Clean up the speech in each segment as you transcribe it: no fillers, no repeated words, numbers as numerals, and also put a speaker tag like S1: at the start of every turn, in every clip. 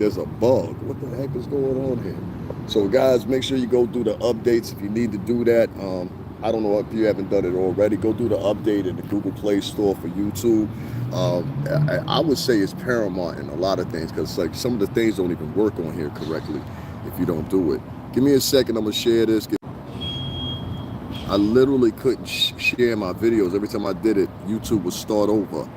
S1: there's a bug. What the heck is going on here? So guys, make sure you go through the updates if you need to do that. I don't know if you haven't done it already. Go do the update in the Google Play Store for YouTube. I would say it's paramount in a lot of things because like some of the things don't even work on here correctly if you don't do it. Give me a second. I'm gonna share this. I literally couldn't share my videos. Every time I did it, YouTube would start over.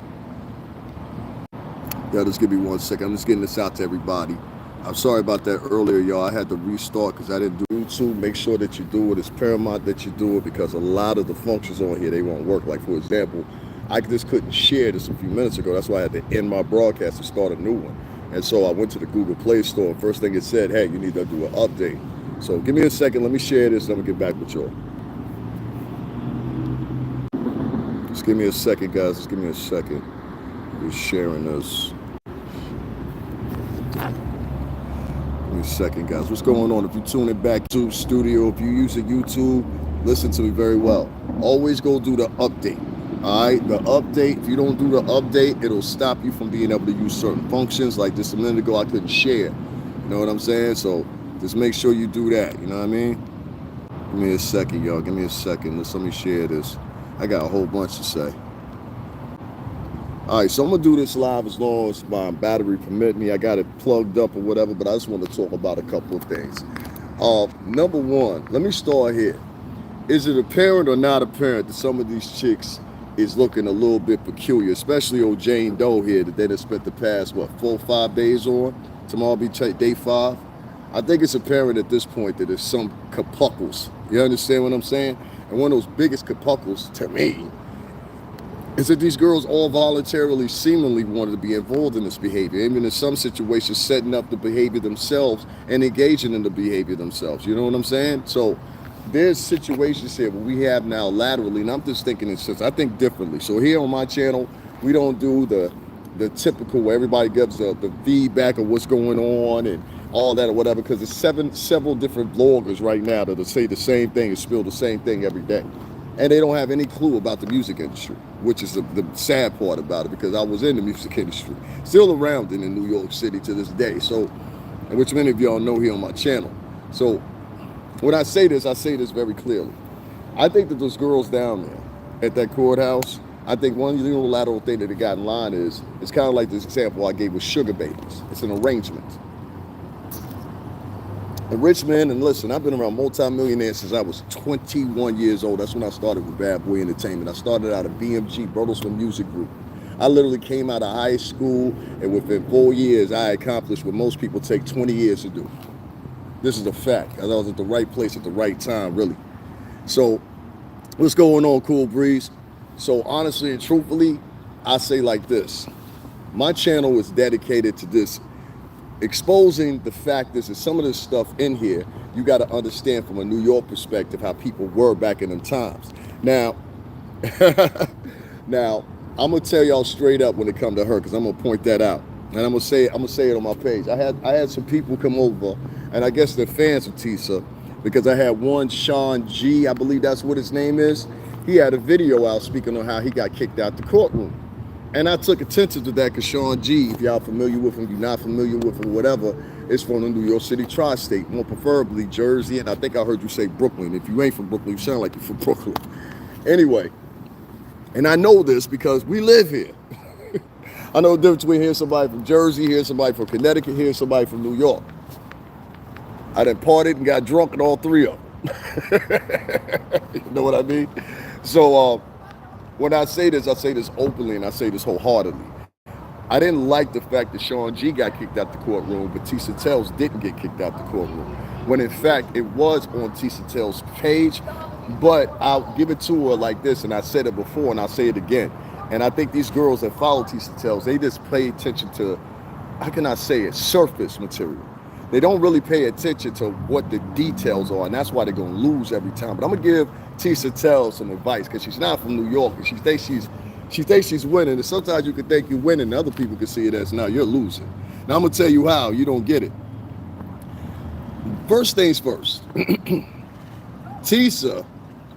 S1: Yeah, just give me 1 second. I'm just getting this out to everybody. I'm sorry about that earlier, y'all. I had to restart because I didn't do YouTube. Make sure that you do it. It's paramount that you do it because a lot of the functions on here, they won't work. Like, for example, I just couldn't share this a few minutes ago. That's why I had to end my broadcast and start a new one. And so I went to the Google Play Store. And first thing it said, hey, you need to do an update. So give me a second. Let me share this and I'm going to get back with y'all. Just give me a second, guys. Just give me a second. Just sharing this. Give me a second, guys. What's going on? If you're tuning back to studio, if you're using YouTube, listen to me very well. Always go do the update. All right, the update. If you don't do the update, it'll stop you from being able to use certain functions. Like just a minute ago, I couldn't share. You know what I'm saying? So just make sure you do that. You know what I mean? Give me a second, y'all. Give me a second. Let me share this. I got a whole bunch to say. All right, so I'm gonna do this live as long as my battery permit me. I got it plugged up or whatever, but I just want to talk about a couple of things. Number one, let me start here. Is it apparent or not apparent that some of these chicks is looking a little bit peculiar, especially old Jane Doe here that they done spent the past, 4 or 5 days on? Tomorrow will be day 5. I think it's apparent at this point that there's some kapuckles. You understand what I'm saying? And one of those biggest kapuckles to me is that these girls all voluntarily, seemingly wanted to be involved in this behavior, even in some situations setting up the behavior themselves and engaging in the behavior themselves. You know what I'm saying? So there's situations here where we have now laterally, and I'm just thinking in sense, I think differently. So here on my channel, we don't do the typical where everybody gives the feedback of what's going on and all that or whatever, because there's several different bloggers right now that'll say the same thing and spill the same thing every day. And they don't have any clue about the music industry, which is the sad part about it, because I was in the music industry, still around in New York City to this day. So, which many of y'all know here on my channel. So when I say this very clearly. I think that those girls down there at that courthouse, I think one unilateral thing that they got in line is, it's kind of like this example I gave with sugar babies. It's an arrangement. A rich man, and listen, I've been around multi-millionaires since I was 21 years old. That's when I started with Bad Boy Entertainment. I started out at BMG, Bertelsmann Music Group. I literally came out of high school, and within 4 years, I accomplished what most people take 20 years to do. This is a fact. I was at the right place at the right time, really. So, what's going on, Cool Breeze? So, honestly and truthfully, I say like this. My channel is dedicated to this, exposing the fact is that some of this stuff in here, you got to understand from a New York perspective how people were back in them times. Now, I'm gonna tell y'all straight up when it comes to her, because I'm gonna point that out, and I'm gonna say it on my page. I had some people come over, and I guess they're fans of Tisa, because I had one Sean G, I believe that's what his name is. He had a video out speaking on how he got kicked out the courtroom. And I took attention to that because Sean G, if y'all familiar with him, you're not familiar with him, whatever, is from the New York City tri-state, more preferably Jersey, and I think I heard you say Brooklyn. If you ain't from Brooklyn, you sound like you're from Brooklyn. Anyway, and I know this because we live here. I know the difference between hearing somebody from Jersey, hearing somebody from Connecticut, hearing somebody from New York. I done partied and got drunk at all three of them. You know what I mean? So, when I say this openly and I say this wholeheartedly. I didn't like the fact that Sean G got kicked out the courtroom, but Tissa Tales didn't get kicked out the courtroom. When in fact, it was on Tissa Tales' page, but I'll give it to her like this, and I said it before and I'll say it again. And I think these girls that follow Tissa Tales, they just pay attention to, how can I say it, surface material. They don't really pay attention to what the details are, and that's why they're gonna lose every time. But I'm gonna give Tissa Tales some advice, because she's not from New York, and she thinks she's winning. And sometimes you can think you're winning, and other people can see it as, now you're losing. Now I'm gonna tell you how you don't get it. First things first. Tisa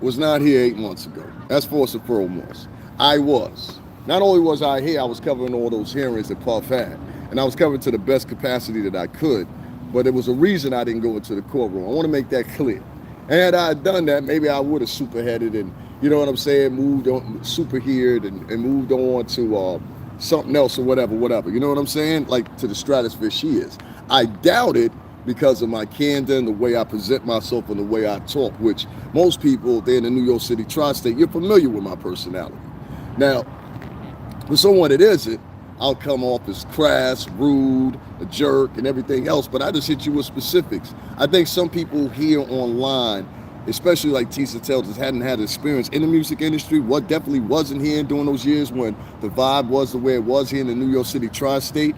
S1: was not here 8 months ago. That's first and foremost. I was. Not only was I here, I was covering all those hearings that Puff had. and I was covering to the best capacity that I could. But there was a reason I didn't go into the courtroom. I want to make that clear. And had I done that, maybe I would have superheaded and, you know what I'm saying, moved on, superhered and moved on to something else or whatever. You know what I'm saying? Like to the stratosphere she is. I doubt it because of my candor and the way I present myself and the way I talk, which most people, they're in the New York City tri-state, you're familiar with my personality. Now, for someone that isn't, I'll come off as crass, rude, a jerk, and everything else, but I just hit you with specifics. I think some people here online, especially like Tissa Tales, hadn't had experience in the music industry, what definitely wasn't here during those years when the vibe was the way it was here in the New York City tri-state.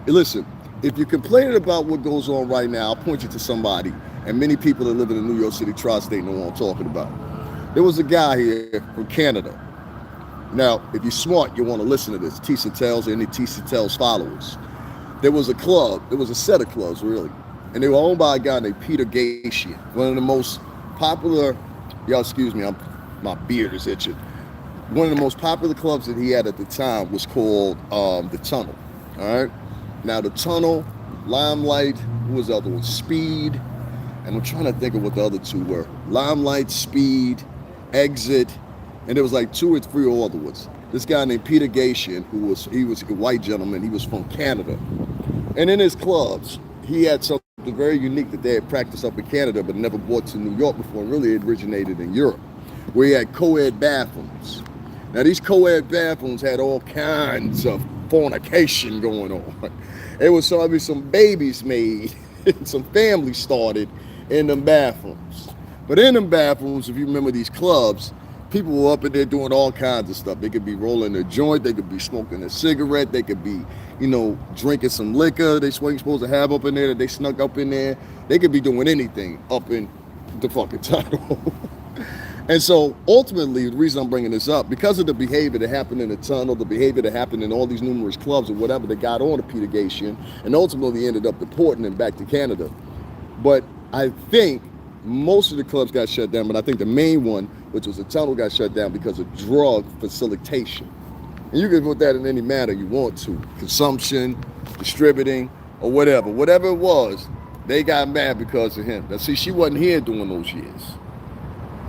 S1: Listen, if you're complaining about what goes on right now, I'll point you to somebody, and many people that live in the New York City tri-state know what I'm talking about. There was a guy here from Canada. Now, if you're smart, you want to listen to this. Tissa Tales or any Tissa Tales followers. There was a club, there was a set of clubs, really. And they were owned by a guy named Peter Gishian. One of the most popular, y'all excuse me, my beard is itching. One of the most popular clubs that he had at the time was called The Tunnel, all right? Now, The Tunnel, Limelight, who was the other one? Speed, and I'm trying to think of what the other two were. Limelight, Speed, Exit, and there was like 2 or 3 other ones. This guy named Peter Gishian, he was a white gentleman, he was from Canada. And in his clubs, he had something very unique that they had practiced up in Canada but never brought to New York before, and really it originated in Europe, where he had co-ed bathrooms. Now these co-ed bathrooms had all kinds of fornication going on. It was some babies made, some families started in them bathrooms. But in them bathrooms, if you remember these clubs, people were up in there doing all kinds of stuff. They could be rolling a joint, they could be smoking a cigarette, they could be, you know, drinking some liquor they weren't supposed to have up in there that they snuck up in there. They could be doing anything up in the fucking tunnel. And so ultimately, the reason I'm bringing this up, because of the behavior that happened in the tunnel, the behavior that happened in all these numerous clubs or whatever that got on to Peter Gishian and ultimately ended up deporting him back to Canada. But I think most of the clubs got shut down, but I think the main one, which was the tunnel, got shut down because of drug facilitation. And you can put that in any manner you want to. Consumption, distributing, or whatever. Whatever it was, they got mad because of him. Now see, she wasn't here during those years.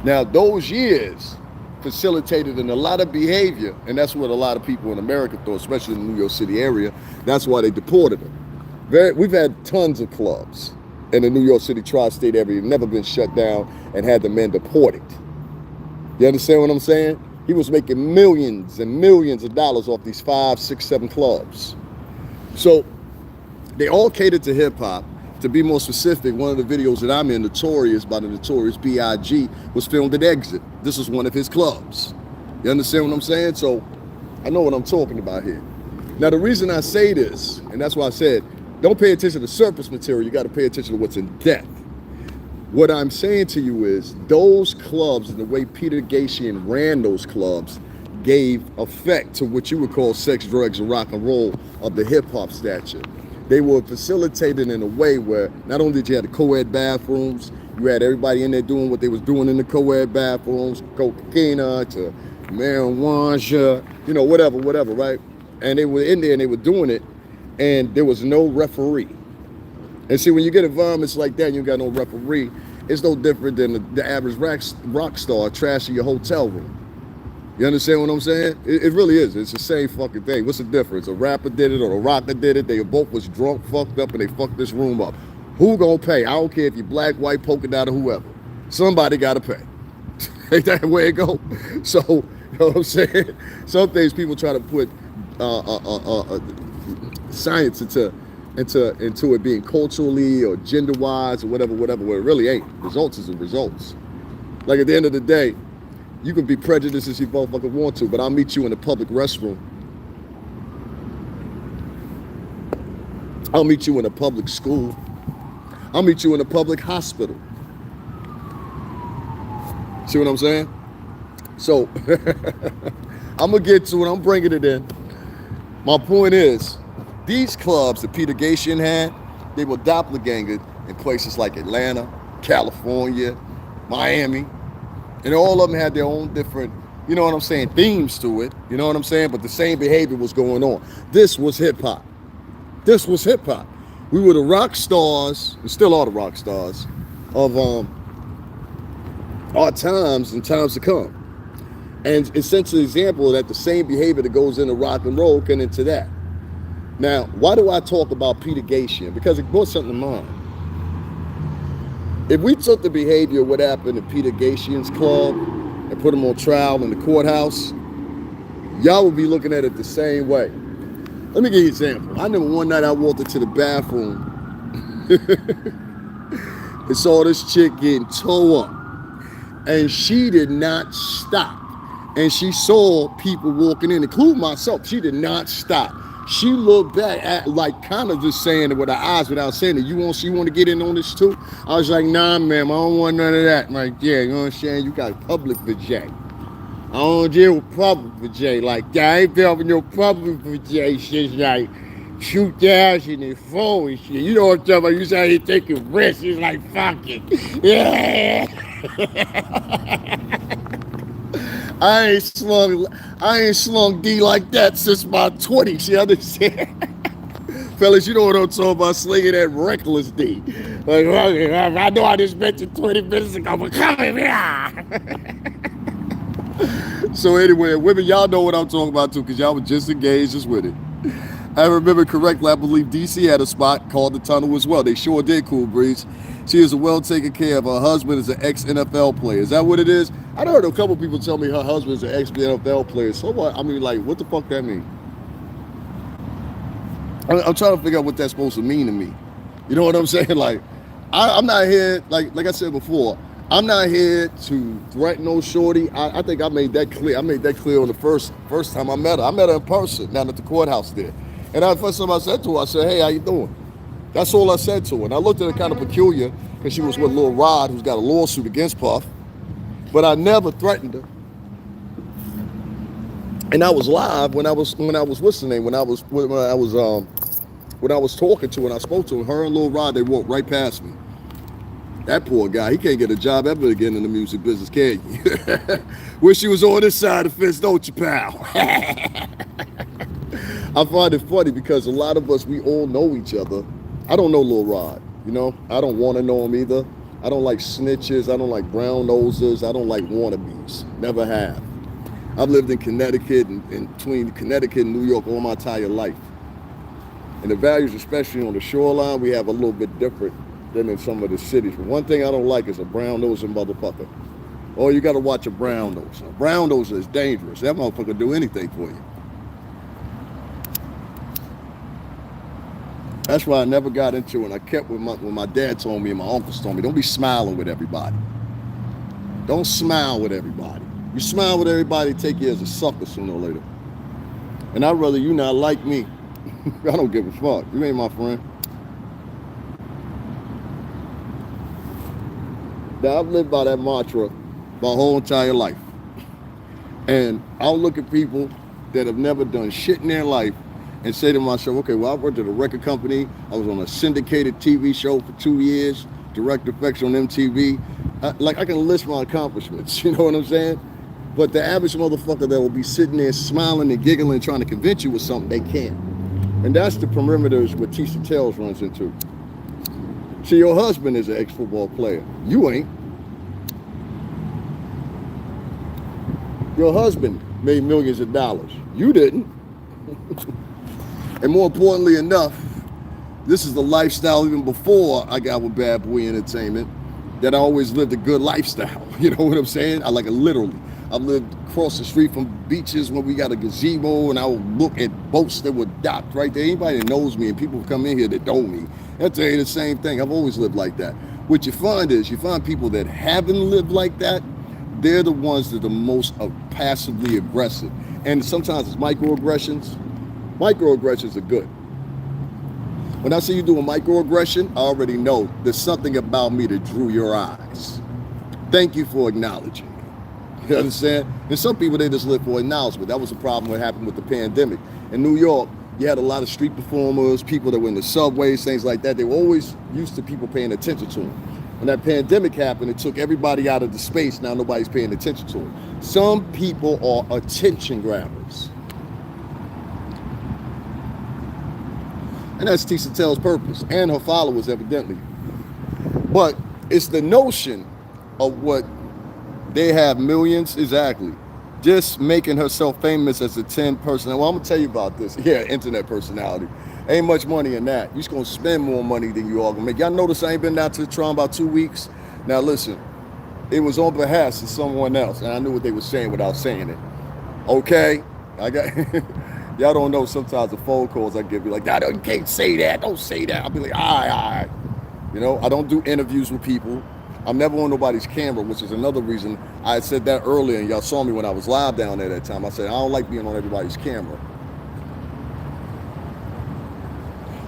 S1: Now those years facilitated in a lot of behavior, and that's what a lot of people in America thought, especially in the New York City area. That's why they deported him. We've had tons of clubs in the New York City tri-state area, never been shut down and had the men deported. You understand what I'm saying? He was making millions and millions of dollars off these 5, 6, 7 clubs. So they all catered to hip hop. To be more specific, one of the videos that I'm in, Notorious by the Notorious B.I.G., was filmed at Exit. This was one of his clubs. You understand what I'm saying? So I know what I'm talking about here. Now the reason I say this, and that's why I said, don't pay attention to surface material, you got to pay attention to what's in depth. What I'm saying to you is those clubs and the way Peter Gishian ran those clubs gave effect to what you would call sex, drugs, and rock and roll of the hip hop stature. They were facilitated in a way where not only did you have the co-ed bathrooms, you had everybody in there doing what they was doing in the co-ed bathrooms, cocaine to marijuana, you know, whatever, right? And they were in there and they were doing it, and there was no referee. And see, when you get environments like that and you got no referee, it's no different than the average rock star trashing your hotel room. You understand what I'm saying? It really is. It's the same fucking thing. What's the difference? A rapper did it or a rocker did it. They both was drunk, fucked up, and they fucked this room up. Who gonna pay? I don't care if you're black, white, polka dot, or whoever. Somebody gotta pay. Ain't that the way it go? So, you know what I'm saying? Some things people try to put science into it being culturally or gender-wise or whatever, where it really ain't. Results is the results. Like at the end of the day, you can be prejudiced as you motherfucker want to, but I'll meet you in the public restroom. I'll meet you in a public school. I'll meet you in a public hospital. See what I'm saying? So, I'm gonna get to it, I'm bringing it in. My point is, these clubs that Peter Gishian had, they were doppelgangers in places like Atlanta, California, Miami, and all of them had their own different, you know what I'm saying, themes to it, you know what I'm saying, but the same behavior was going on. This was hip hop. This was hip hop. We were the rock stars, and still are the rock stars, of our times and times to come. And essentially, example that the same behavior that goes into rock and roll can into that. Now, why do I talk about Peter Gishian? Because it brought something to mind. If we took the behavior of what happened at Peter Gishian's club and put him on trial in the courthouse, y'all would be looking at it the same way. Let me give you an example. I remember one night I walked into the bathroom and saw this chick getting towed up. And she did not stop. And she saw people walking in, including myself. She did not stop. She looked back at, like, kind of just saying it with her eyes without saying it. You want to get in on this too? I was like, nah, ma'am, I don't want none of that. I'm like, yeah, you know what I'm saying? You got public vajay. I don't deal with public vajay like that. I ain't helping your public vajay shit like 2004 and shit. You know what I'm talking about? You say you taking risks. It's like, fuck it. Yeah. I ain't slung D like that since my 20s. You understand? Fellas, you know what I'm talking about, slinging that reckless D. Like, I know I just mentioned 20 minutes ago, but come here. So anyway, women, y'all know what I'm talking about too, because y'all were just engaged just with it. I remember correctly, I believe DC had a spot called the Tunnel as well. They sure did, Cool Breeze. She is well taken care of. Her husband is an ex-NFL player. Is that what it is? I heard a couple people tell me her husband is an ex-NFL player. So what? I mean, like, what the fuck that mean? I'm trying to figure out what that's supposed to mean to me. You know what I'm saying? Like, I'm not here, like I said before, I'm not here to threaten no shorty. I think I made that clear. I made that clear on the first time I met her. I met her in person down at the courthouse there. And the first time I said to her, I said, hey, how you doing? That's all I said to her. And I looked at her kind of peculiar because she was with Lil Rod, who's got a lawsuit against Puff. But I never threatened her. And I was live when I was what's the name? When I was talking to her and I spoke to her. Her and Lil Rod, they walked right past me. That poor guy, he can't get a job ever again in the music business, can you? Wish he was on this side of the fence, don't you, pal? I find it funny because a lot of us, we all know each other. I don't know Lil Rod, you know? I don't want to know him either. I don't like snitches. I don't like brown nosers. I don't like wannabes. Never have. I've lived in Connecticut and between Connecticut and New York all my entire life. And the values, especially on the shoreline, we have a little bit different than in some of the cities. But one thing I don't like is a brown-nosing motherfucker. Oh, you got to watch a brown nose. A brown nose is dangerous. That motherfucker do anything for you. That's why I never got into it. And I kept with what my dad told me and my uncles told me. Don't be smiling with everybody. Don't smile with everybody. You smile with everybody, take you as a sucker sooner or later. And I'd rather you not like me. I don't give a fuck. You ain't my friend. Now, I've lived by that mantra my whole entire life. And I'll look at people that have never done shit in their life and say to myself, okay, well, I worked at a record company. I was on a syndicated TV show for 2 years, direct effects on MTV. I can list my accomplishments, you know what I'm saying? But the average motherfucker that will be sitting there smiling and giggling, trying to convince you with something, they can't. And that's the perimeters what Tissa Tales runs into. See, your husband is an ex-football player. You ain't. Your husband made millions of dollars. You didn't. And more importantly enough, this is the lifestyle even before I got with Bad Boy Entertainment, that I always lived a good lifestyle. You know what I'm saying? I like it literally. I've lived across the street from beaches when we got a gazebo, and I would look at boats that were docked right there. Anybody that knows me and people come in here that know me, they'll tell you the same thing. I've always lived like that. What you find is, you find people that haven't lived like that, they're the ones that are the most passively aggressive. And sometimes it's microaggressions. Microaggressions are good. When I see you do a microaggression, I already know there's something about me that drew your eyes. Thank you for acknowledging me. You understand? And some people, they just live for acknowledgement. That was the problem that happened with the pandemic. In New York, you had a lot of street performers, people that were in the subways, things like that. They were always used to people paying attention to them. When that pandemic happened, it took everybody out of the space. Now nobody's paying attention to them. Some people are attention grabbers. And that's Tissa Tales' purpose, and her followers, evidently. But it's the notion of what they have millions, exactly. Just making herself famous as a 10 person. Well, I'm gonna tell you about this. Yeah, internet personality. Ain't much money in that. You're just gonna spend more money than you all gonna make. Y'all notice I ain't been down to the Tron about 2 weeks. Now listen, it was on behalf of someone else, and I knew what they were saying without saying it. Okay, I got. Y'all don't know sometimes the phone calls I give you like, nah, you can't say that. Don't say that. I'll be like, all right. You know, I don't do interviews with people. I'm never on nobody's camera, which is another reason I had said that earlier, and y'all saw me when I was live down there that time. I said, I don't like being on everybody's camera.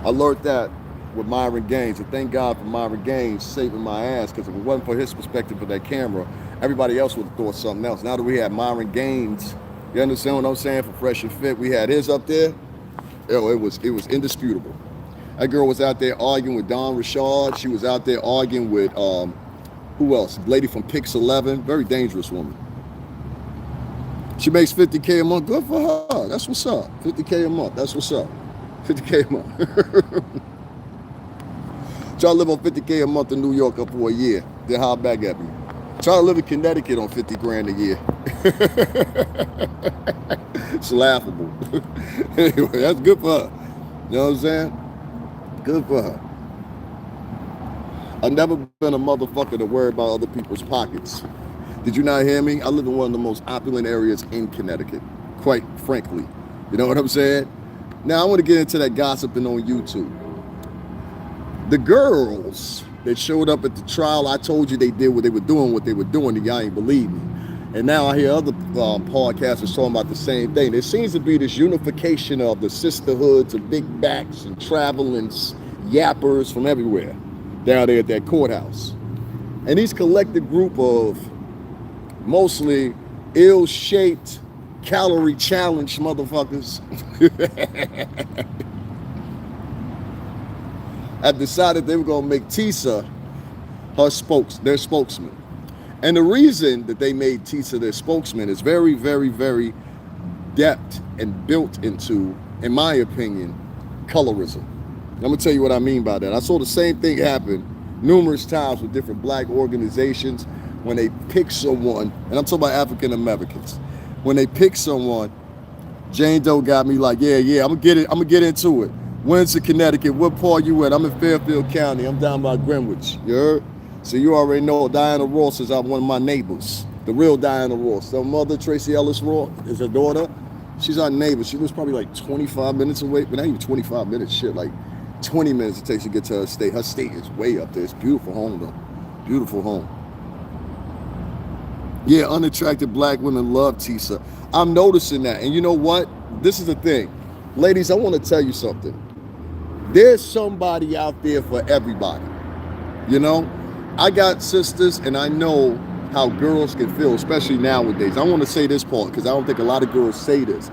S1: I learned that with Myron Gaines, and thank God for Myron Gaines saving my ass, because if it wasn't for his perspective of that camera, everybody else would have thought something else. Now that we have Myron Gaines, you understand what I'm saying, for Fresh and Fit, we had his up there. It was indisputable. That girl was out there arguing with Don Rashad. She was out there arguing with, who else? Lady from Pix 11, very dangerous woman. She makes $50K a month. Good for her. That's what's up. $50K a month. That's what's up. $50K a month. Try to live on $50K a month in New York up for a year. Then holler back at me. Try to live in Connecticut on $50 grand a year. It's laughable. Anyway, that's good for her. You know what I'm saying? Good for her. I've never been a motherfucker to worry about other people's pockets. Did you not hear me? I live in one of the most opulent areas in Connecticut, quite frankly. You know what I'm saying? Now I want to get into that gossiping on YouTube. The girls that showed up at the trial, I told you they did what they were doing, and y'all ain't believe me. And now I hear other podcasters talking about the same thing. There seems to be this unification of the sisterhoods of big backs and traveling yappers from everywhere down there at that courthouse. And these collective group of mostly ill-shaped, calorie-challenged motherfuckers have decided they were going to make Tisa their spokesman. And the reason that they made Tisa their spokesman is very, very, very depth and built into, in my opinion, colorism. I'm going to tell you what I mean by that. I saw the same thing happen numerous times with different black organizations when they pick someone, and I'm talking about African Americans. When they pick someone, Jane Doe got me like, yeah, I'm gonna get into it. Windsor, Connecticut, what part you in? I'm in Fairfield County. I'm down by Greenwich. You heard? So you already know Diana Ross is one of my neighbors. The real Diana Ross. The mother, Tracy Ellis Ross, is her daughter. She's our neighbor. She was probably like 25 minutes away, but not even 25 minutes, shit, like 20 minutes it takes to get to her state. Her state is way up there. It's a beautiful home though. Beautiful home. Yeah, unattractive black women love Tisa. I'm noticing that. And you know what? This is the thing. Ladies, I want to tell you something. There's somebody out there for everybody. You know? I got sisters, and I know how girls can feel, especially nowadays. I want to say this part, because I don't think a lot of girls say this.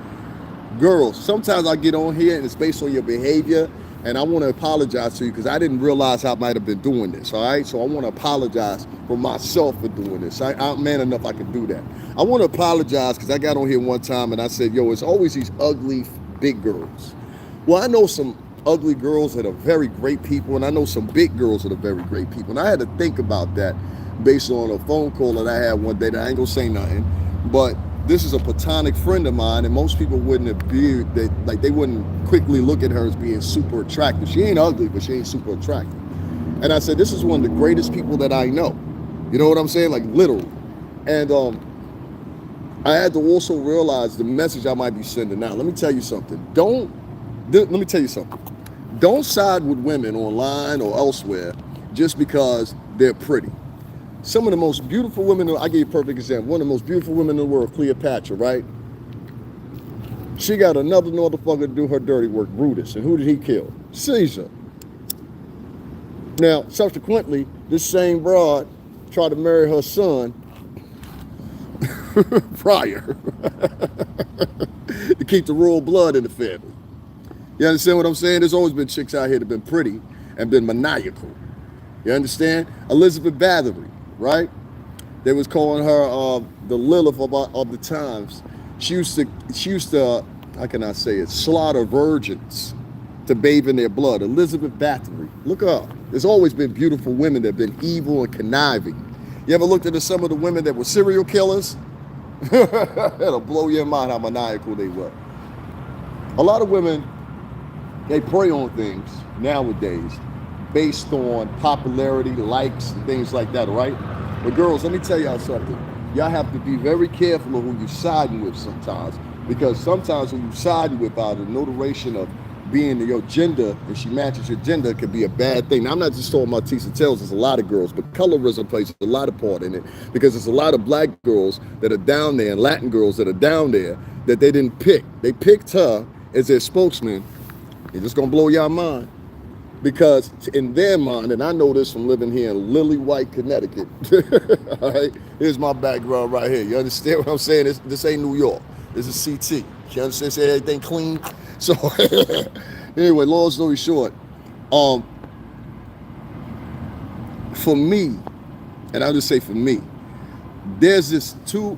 S1: Girls, sometimes I get on here, and it's based on your behavior, and I want to apologize to you, because I didn't realize I might have been doing this, all right? So I want to apologize for myself for doing this. I'm man enough I can do that. I want to apologize, because I got on here one time, and I said, yo, it's always these ugly, big girls. Well, I know some ugly girls that are very great people, and I know some big girls that are very great people. And I had to think about that based on a phone call that I had one day that I ain't gonna say nothing, but this is a platonic friend of mine, and most people wouldn't they wouldn't quickly look at her as being super attractive. She ain't ugly, but she ain't super attractive. And I said, this is one of the greatest people that I know. You know what I'm saying? Like literally. And I had to also realize the message I might be sending out. Let me tell you something. Don't side with women online or elsewhere just because they're pretty. Some of the most beautiful women, I give you a perfect example. One of the most beautiful women in the world, Cleopatra, right? She got another motherfucker to do her dirty work, Brutus. And who did he kill? Caesar. Now, subsequently, this same broad tried to marry her son prior to keep the royal blood in the family. You understand what I'm saying? There's always been chicks out here that have been pretty and been maniacal. You understand? Elizabeth Bathory, right? They was calling her the Lilith of the times. She used to, how can I say it, slaughter virgins. to bathe in their blood. Elizabeth Bathory, look her up. There's always been beautiful women that have been evil and conniving. You ever looked at some of the women that were serial killers? It'll blow your mind how maniacal they were. A lot of women, they prey on things nowadays based on popularity, likes, and things like that, right? But girls, let me tell y'all something. Y'all have to be very careful of who you're siding with sometimes, because sometimes who you're siding with out of the notoriety of being your gender, and she matches your gender, could be a bad thing. Now, I'm not just talking about Tissa Tales, there's a lot of girls, but colorism plays a lot of part in it, because there's a lot of black girls that are down there and Latin girls that are down there that they didn't pick. They picked her as their spokesman. It's just gonna blow your mind, because in their mind, and I know this from living here in Lily White, Connecticut, all right, here's my background right here. You understand what I'm saying? This ain't New York. This is CT. You understand? Say everything clean. So anyway, long story short, for me, and I'll just say for me, there's this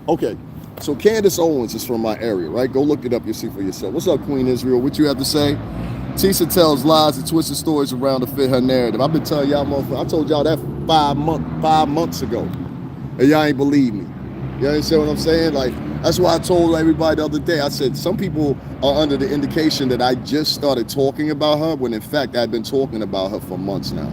S1: okay, so Candace Owens is from my area, right? Go look it up, you'll see for yourself. What's up, Queen Israel? What you have to say? Tissa tells lies and twisted stories around to fit her narrative. I've been telling y'all, motherfucker, I told y'all that 5 months ago, and y'all ain't believe me. You understand what I'm saying? Like, that's why I told everybody the other day, I said, some people are under the indication that I just started talking about her, when in fact, I've been talking about her for months now.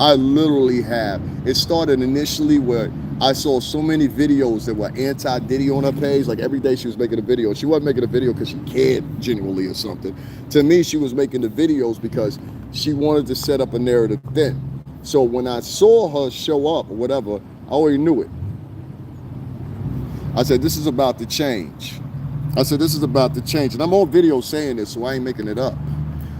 S1: I literally have. It started initially where I saw so many videos that were anti-Diddy on her page. Like every day she was making a video. She wasn't making a video because she cared genuinely or something. To me, she was making the videos because she wanted to set up a narrative then. So when I saw her show up or whatever, I already knew it. I said, this is about to change. I said, this is about to change. And I'm on video saying this, so I ain't making it up.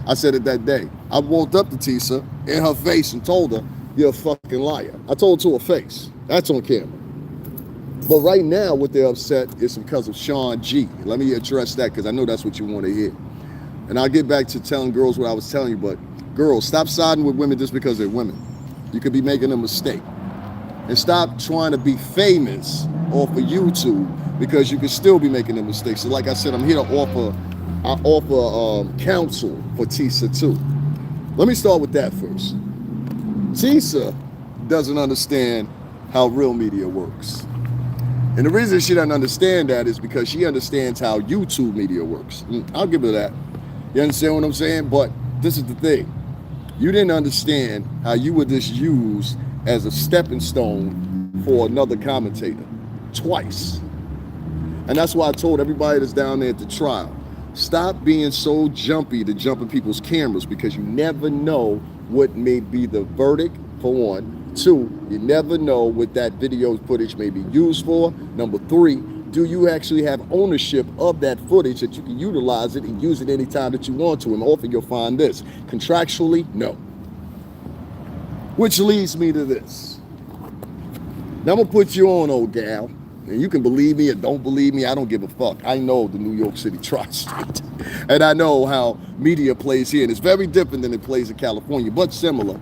S1: I said it that day. I walked up to Tissa in her face and told her, you're a fucking liar. I told her to her face. That's on camera. But right now, what they're upset is because of Sean G. Let me address that, because I know that's what you want to hear. And I'll get back to telling girls what I was telling you, but girls, stop siding with women just because they're women. You could be making a mistake. And stop trying to be famous off of YouTube, because you can still be making a mistake. So like I said, I'm here to offer counsel for Tissa too. Let me start with that first. Tissa doesn't understand how real media works. And the reason she doesn't understand that is because she understands how YouTube media works. I'll give her that. You understand what I'm saying? But this is the thing. You didn't understand how you were just used as a stepping stone for another commentator twice. And that's why I told everybody that's down there at the trial, stop being so jumpy to jump in people's cameras, because you never know what may be the verdict, for one. 2, you never know what that video footage may be used for. Number 3, do you actually have ownership of that footage that you can utilize it and use it anytime that you want to? And often you'll find this. Contractually, no. Which leads me to this. Now I'm gonna put you on, old gal. And you can believe me or don't believe me, I don't give a fuck. I know the New York City tri-state. And I know how media plays here. And it's very different than it plays in California, but similar.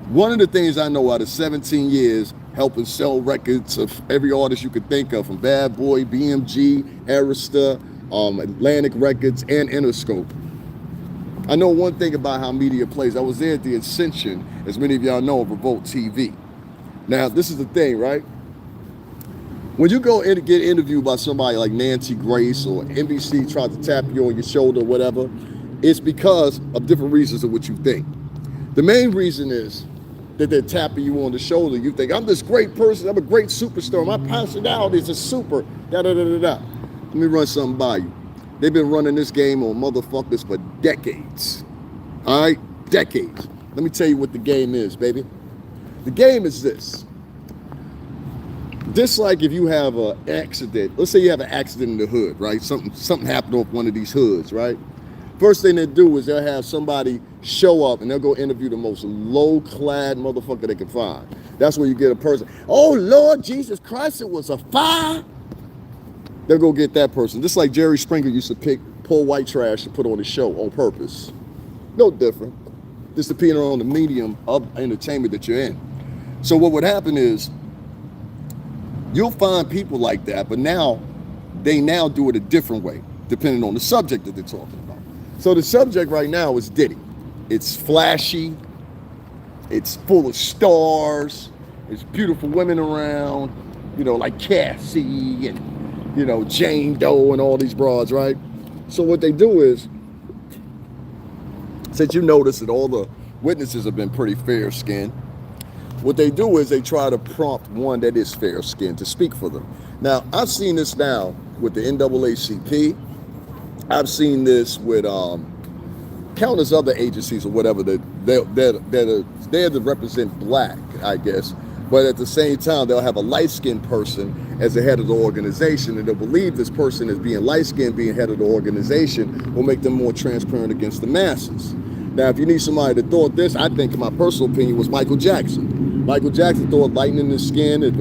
S1: One of the things I know out of 17 years helping sell records of every artist you could think of, from Bad Boy, BMG, Arista, Atlantic Records, and Interscope. I know one thing about how media plays. I was there at the Ascension, as many of y'all know, of Revolt TV. Now, this is the thing, right? When you go in to get interviewed by somebody like Nancy Grace, or NBC tried to tap you on your shoulder or whatever, it's because of different reasons of what you think. The main reason is that they're tapping you on the shoulder. You think, I'm this great person, I'm a great superstar, my personality is a super, da-da-da-da-da. Let me run something by you. They've been running this game on motherfuckers for decades. All right? Decades. Let me tell you what the game is, baby. The game is this. Just like if you have an accident, let's say you have an accident in the hood, right? Something happened off one of these hoods, right? First thing they do is they'll have somebody show up and they'll go interview the most low-clad motherfucker they can find. That's where you get a person, oh Lord Jesus Christ, it was a fire. They'll go get that person. Just like Jerry Springer used to pick poor white trash to put on his show on purpose. No different. Just depending on the medium of entertainment that you're in. So what would happen is, you'll find people like that, but now they do it a different way, depending on the subject that they're talking about. So the subject right now is Diddy. It's flashy. It's full of stars. There's beautiful women around, you know, like Cassie and, you know, Jane Doe and all these broads, right? So what they do is, since you notice that all the witnesses have been pretty fair-skinned, what they do is they try to prompt one that is fair-skinned to speak for them. Now, I've seen this now with the NAACP. I've seen this with countless other agencies or whatever that they're there to represent black, I guess. But at the same time, they'll have a light-skinned person as the head of the organization, and they'll believe this person as being light-skinned, being head of the organization, will make them more transparent against the masses. Now, if you need somebody that thought this, I think, in my personal opinion, was Michael Jackson. Michael Jackson thought lightening his skin. If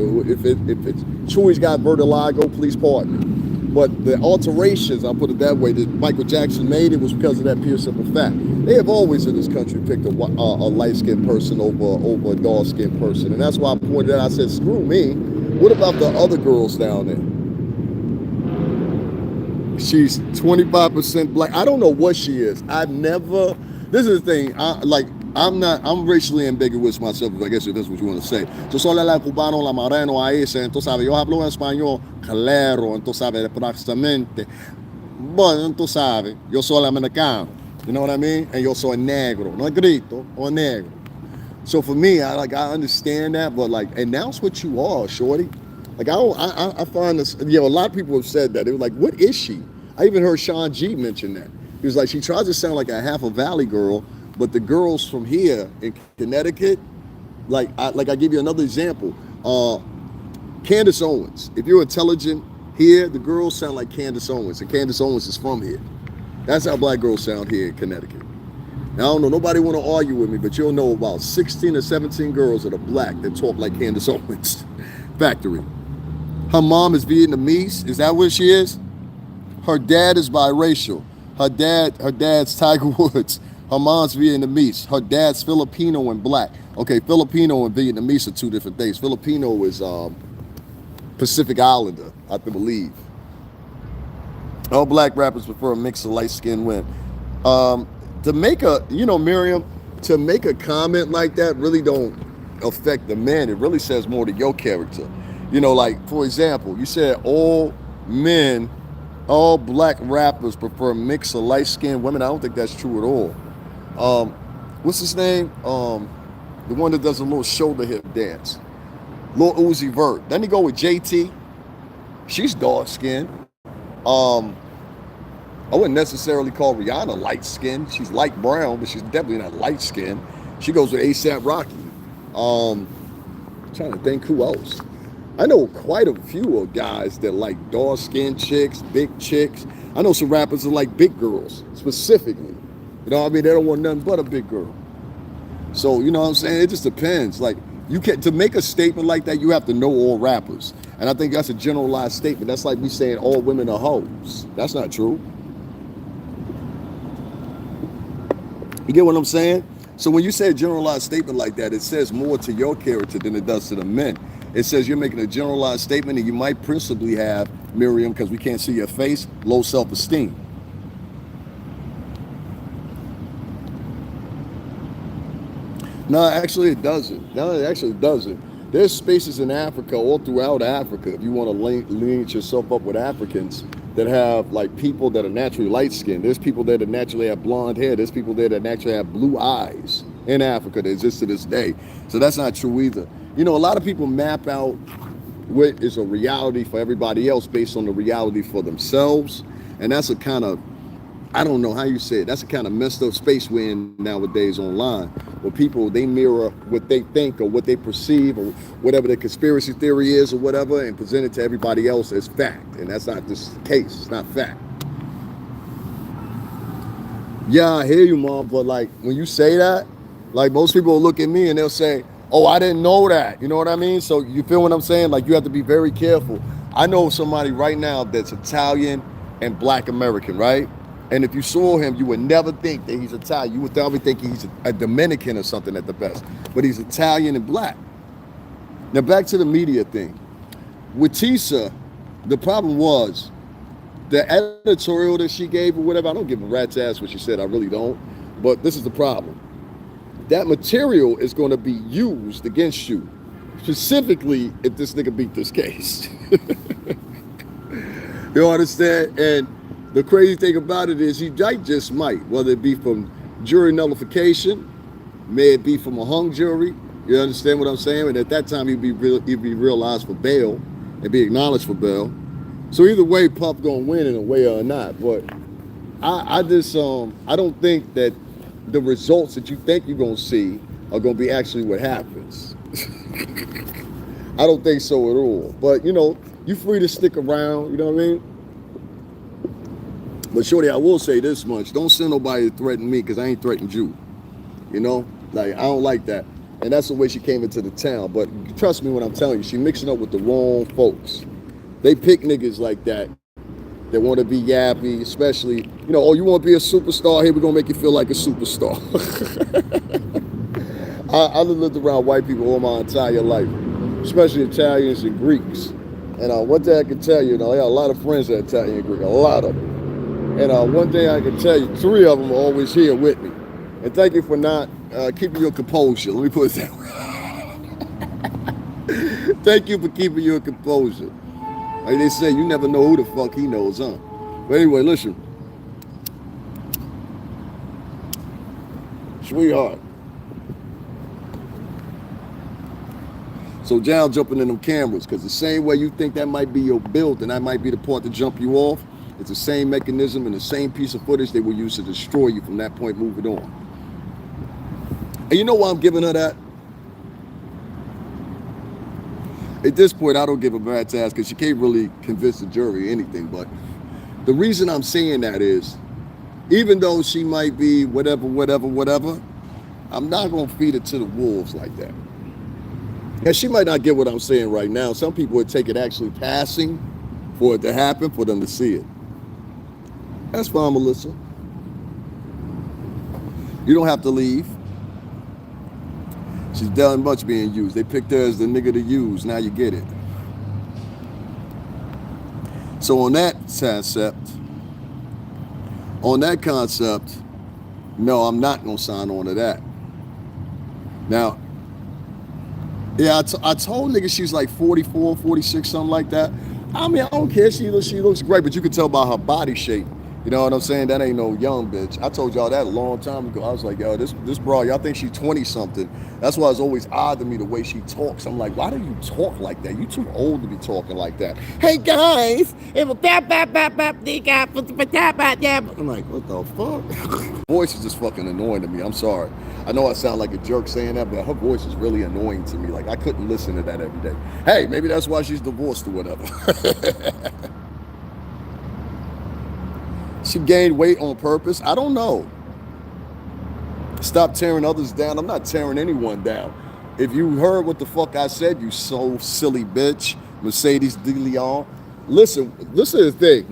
S1: it's Chewy's got vertigo, please pardon me. But the alterations, I'll put it that way, that Michael Jackson made, it was because of that pure simple fact. They have always in this country picked a light-skinned person over a dark-skinned person. And that's why I pointed out, I said, screw me. What about the other girls down there? She's 25% black. I don't know what she is. This is the thing, I'm racially ambiguous myself, I guess if that's what you want to say. Yo soy la cubano, la moreno, a ese, entonces, ¿sabes? Yo hablo español claro, entonces, ¿sabes? Prácticamente. Bueno, entonces, ¿sabes? Yo soy americano, you know what I mean? And yo soy negro, no grito, or negro. So for me, I understand that, but announce what you are, shorty. I find this, a lot of people have said that. They were like, what is she? I even heard Sean G mention that. He was like, she tries to sound like a half a Valley girl, but the girls from here in Connecticut, I give you another example. Candace Owens. If you're intelligent here, the girls sound like Candace Owens, and Candace Owens is from here. That's how black girls sound here in Connecticut. Now, I don't know, nobody want to argue with me, but you'll know about 16 or 17 girls that are black that talk like Candace Owens. Factory. Her mom is Vietnamese. Is that what she is? Her dad is biracial. Her dad's Tiger Woods. Her mom's Vietnamese. Her dad's Filipino and black. Okay, Filipino and Vietnamese are two different things. Filipino is Pacific Islander, I believe. All black rappers prefer a mix of light-skinned women. To make Miriam, to make a comment like that really don't affect the men. It really says more to your character. For example, you said all black rappers prefer a mix of light-skinned women. I don't think that's true at all. What's his name? The one that does a little shoulder hip dance. Lil Uzi Vert. Then he go with JT. She's dark-skinned. I wouldn't necessarily call Rihanna light-skinned. She's light brown, but she's definitely not light-skinned. She goes with A$AP Rocky. Trying to think who else. I know quite a few of guys that like dark-skinned chicks, big chicks. I know some rappers that like big girls, specifically. You know what I mean? They don't want nothing but a big girl. So, you know what I'm saying? It just depends. To make a statement like that, you have to know all rappers. And I think that's a generalized statement. That's like me saying all women are hoes. That's not true. You get what I'm saying? So when you say a generalized statement like that, it says more to your character than it does to the men. It says you're making a generalized statement, and you might principally have, Miriam, because we can't see your face, low self-esteem. No, actually it doesn't. No, it actually doesn't. There's spaces in Africa, all throughout Africa, if you want to link yourself up with Africans that have people that are naturally light-skinned. There's people there that naturally have blonde hair. There's people there that naturally have blue eyes in Africa that exist to this day. So that's not true either. A lot of people map out what is a reality for everybody else based on the reality for themselves. And that's a kind of, I don't know how you say it, that's a kind of messed up space we're in nowadays online, where people, they mirror what they think or what they perceive or whatever the conspiracy theory is or whatever, and present it to everybody else as fact. And that's not the case. It's not fact. Yeah, I hear you, Mom, but when you say that, most people will look at me and they'll say, oh, I didn't know that. You know what I mean? So you feel what I'm saying? You have to be very careful. I know somebody right now that's Italian and Black American, right? And if you saw him, you would never think that he's Italian. You would probably think he's a Dominican or something at the best. But he's Italian and black. Now back to the media thing. With Tisa, the problem was the editorial that she gave or whatever, I don't give a rat's ass what she said. I really don't. But this is the problem. That material is going to be used against you, specifically if this nigga beat this case. You understand? And the crazy thing about it is he just might, whether it be from jury nullification, may it be from a hung jury. You understand what I'm saying? And at that time, he'd be realized for bail and be acknowledged for bail. So either way, Puff gonna win in a way or not. But I just I don't think that the results that you think you're gonna see are gonna be actually what happens. I don't think so at all. But you know, you're free to stick around. You know what I mean? But shorty, I will say this much: don't send nobody to threaten me, because I ain't threatened you. You know, like I don't like that. And that's the way she came into the town. But trust me when I'm telling you, she mixing up with the wrong folks. They pick niggas like that want to be yappy, especially, you know, oh, you want to be a superstar? Here, we're going to make you feel like a superstar. I lived around white people all my entire life, especially Italians and Greeks. And one thing I can tell you, I got a lot of friends that are Italian and Greek, a lot of them. And one thing I can tell you, 3 of them are always here with me. And thank you for not keeping your composure. Let me put it that way. Thank you for keeping your composure. Like they say, you never know who the fuck he knows, huh? But anyway, listen. Sweetheart. So John jumping in them cameras, because the same way you think that might be your build and that might be the part to jump you off, it's the same mechanism and the same piece of footage they will use to destroy you from that point moving on. And you know why I'm giving her that? At this point, I don't give a rat's ass, because she can't really convince the jury or anything. But the reason I'm saying that is, even though she might be whatever, I'm not going to feed it to the wolves like that. And she might not get what I'm saying right now. Some people would take it actually passing for it to happen, for them to see it. That's fine, Melissa. You don't have to leave. She's done much being used. They picked her as the nigga to use. Now you get it. So on that concept, no, I'm not going to sign on to that. Now, yeah, I told nigga she's like 44, 46, something like that. I mean, I don't care. She looks great, but you can tell by her body shape. You know what I'm saying? That ain't no young bitch. I told y'all that a long time ago. I was like, yo, this broad, y'all think she's 20-something. That's why it's always odd to me the way she talks. I'm like, why do you talk like that? You too old to be talking like that. Hey, guys. I'm like, what the fuck? Voice is just fucking annoying to me. I'm sorry. I know I sound like a jerk saying that, but her voice is really annoying to me. Like, I couldn't listen to that every day. Hey, maybe that's why she's divorced or whatever. She gained weight on purpose. I don't know. Stop tearing others down. I'm not tearing anyone down. If you heard what the fuck I said, you so silly bitch, Mercedes de Leon. Listen to the thing.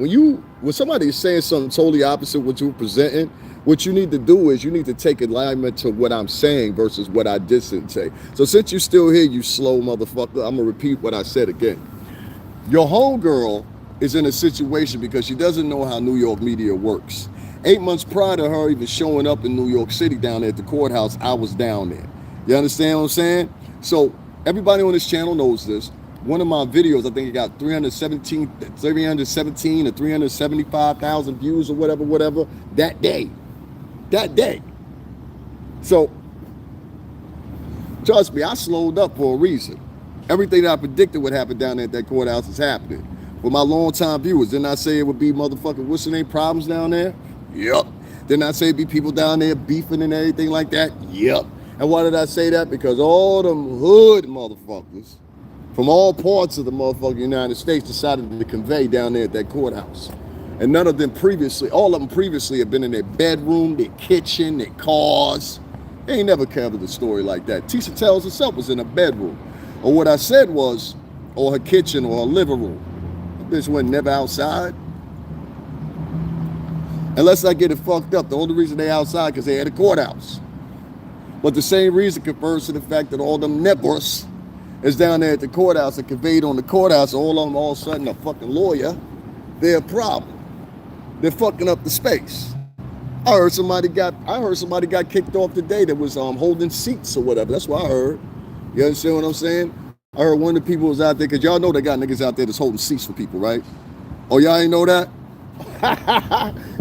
S1: When somebody is saying something totally opposite what you're presenting, what you need to do is you need to take alignment to what I'm saying versus what I didn't say. So since you're still here, you slow motherfucker, I'm gonna repeat what I said again. Your homegirl is in a situation because she doesn't know how New York media works. 8 months prior to her even showing up in New York City down there at the courthouse, I was down there. You understand what I'm saying? So everybody on this channel knows this. One of my videos, I think it got 317 or 375,000 views or whatever, that day. So trust me, I slowed up for a reason. Everything that I predicted would happen down there at that courthouse is happening. For my long-time viewers, didn't I say it would be motherfucking, what's the name, problems down there? Yep. Didn't I say it'd be people down there beefing and everything like that? Yep. And why did I say that? Because all them hood motherfuckers from all parts of the motherfucking United States decided to convey down there at that courthouse. And none of them previously, all of them previously have been in their bedroom, their kitchen, their cars. They ain't never covered a story like that. Tissa Tales herself was in a bedroom. Or what I said was, or her kitchen or her living room. Bitch went never outside. Unless I get it fucked up. The only reason they outside because they had a courthouse. But the same reason confers to the fact that all them nippers is down there at the courthouse and conveyed on the courthouse. All of them all of a sudden a fucking lawyer. They're a problem. They're fucking up the space. I heard somebody got kicked off today that was holding seats or whatever. That's what I heard. You understand what I'm saying? I heard one of the people was out there, because y'all know they got niggas out there that's holding seats for people, right? Oh, y'all ain't know that?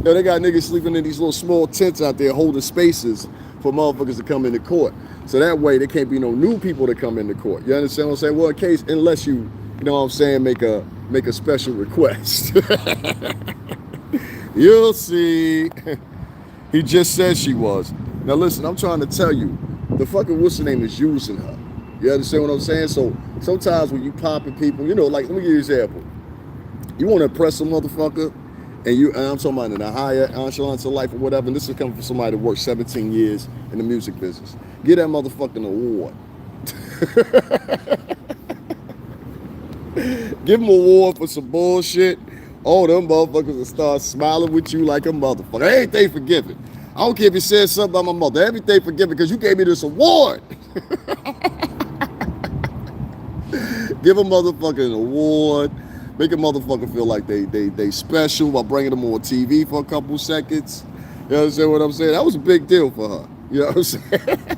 S1: No, they got niggas sleeping in these little small tents out there holding spaces for motherfuckers to come into court. So that way there can't be no new people to come into court. You understand what I'm saying? Well, in case, unless you know what I'm saying, make a special request. You'll see. He just said she was. Now listen, I'm trying to tell you, the fucking what's the name is using her. You understand what I'm saying? So sometimes when you popping people, you know, like, let me give you an example. You want to impress a motherfucker, and I'm talking about in a higher echelon of life or whatever, and this is coming from somebody that worked 17 years in the music business. Get that motherfucking award. Give him an award for some bullshit. Oh, them motherfuckers will start smiling with you like a motherfucker. Everything forgiven. I don't care if you said something about my mother. Everything forgiven because you gave me this award. Give a motherfucker an award. Make a motherfucker feel like they special by bringing them on TV for a couple seconds. You understand what I'm saying? That was a big deal for her. You know what I'm saying?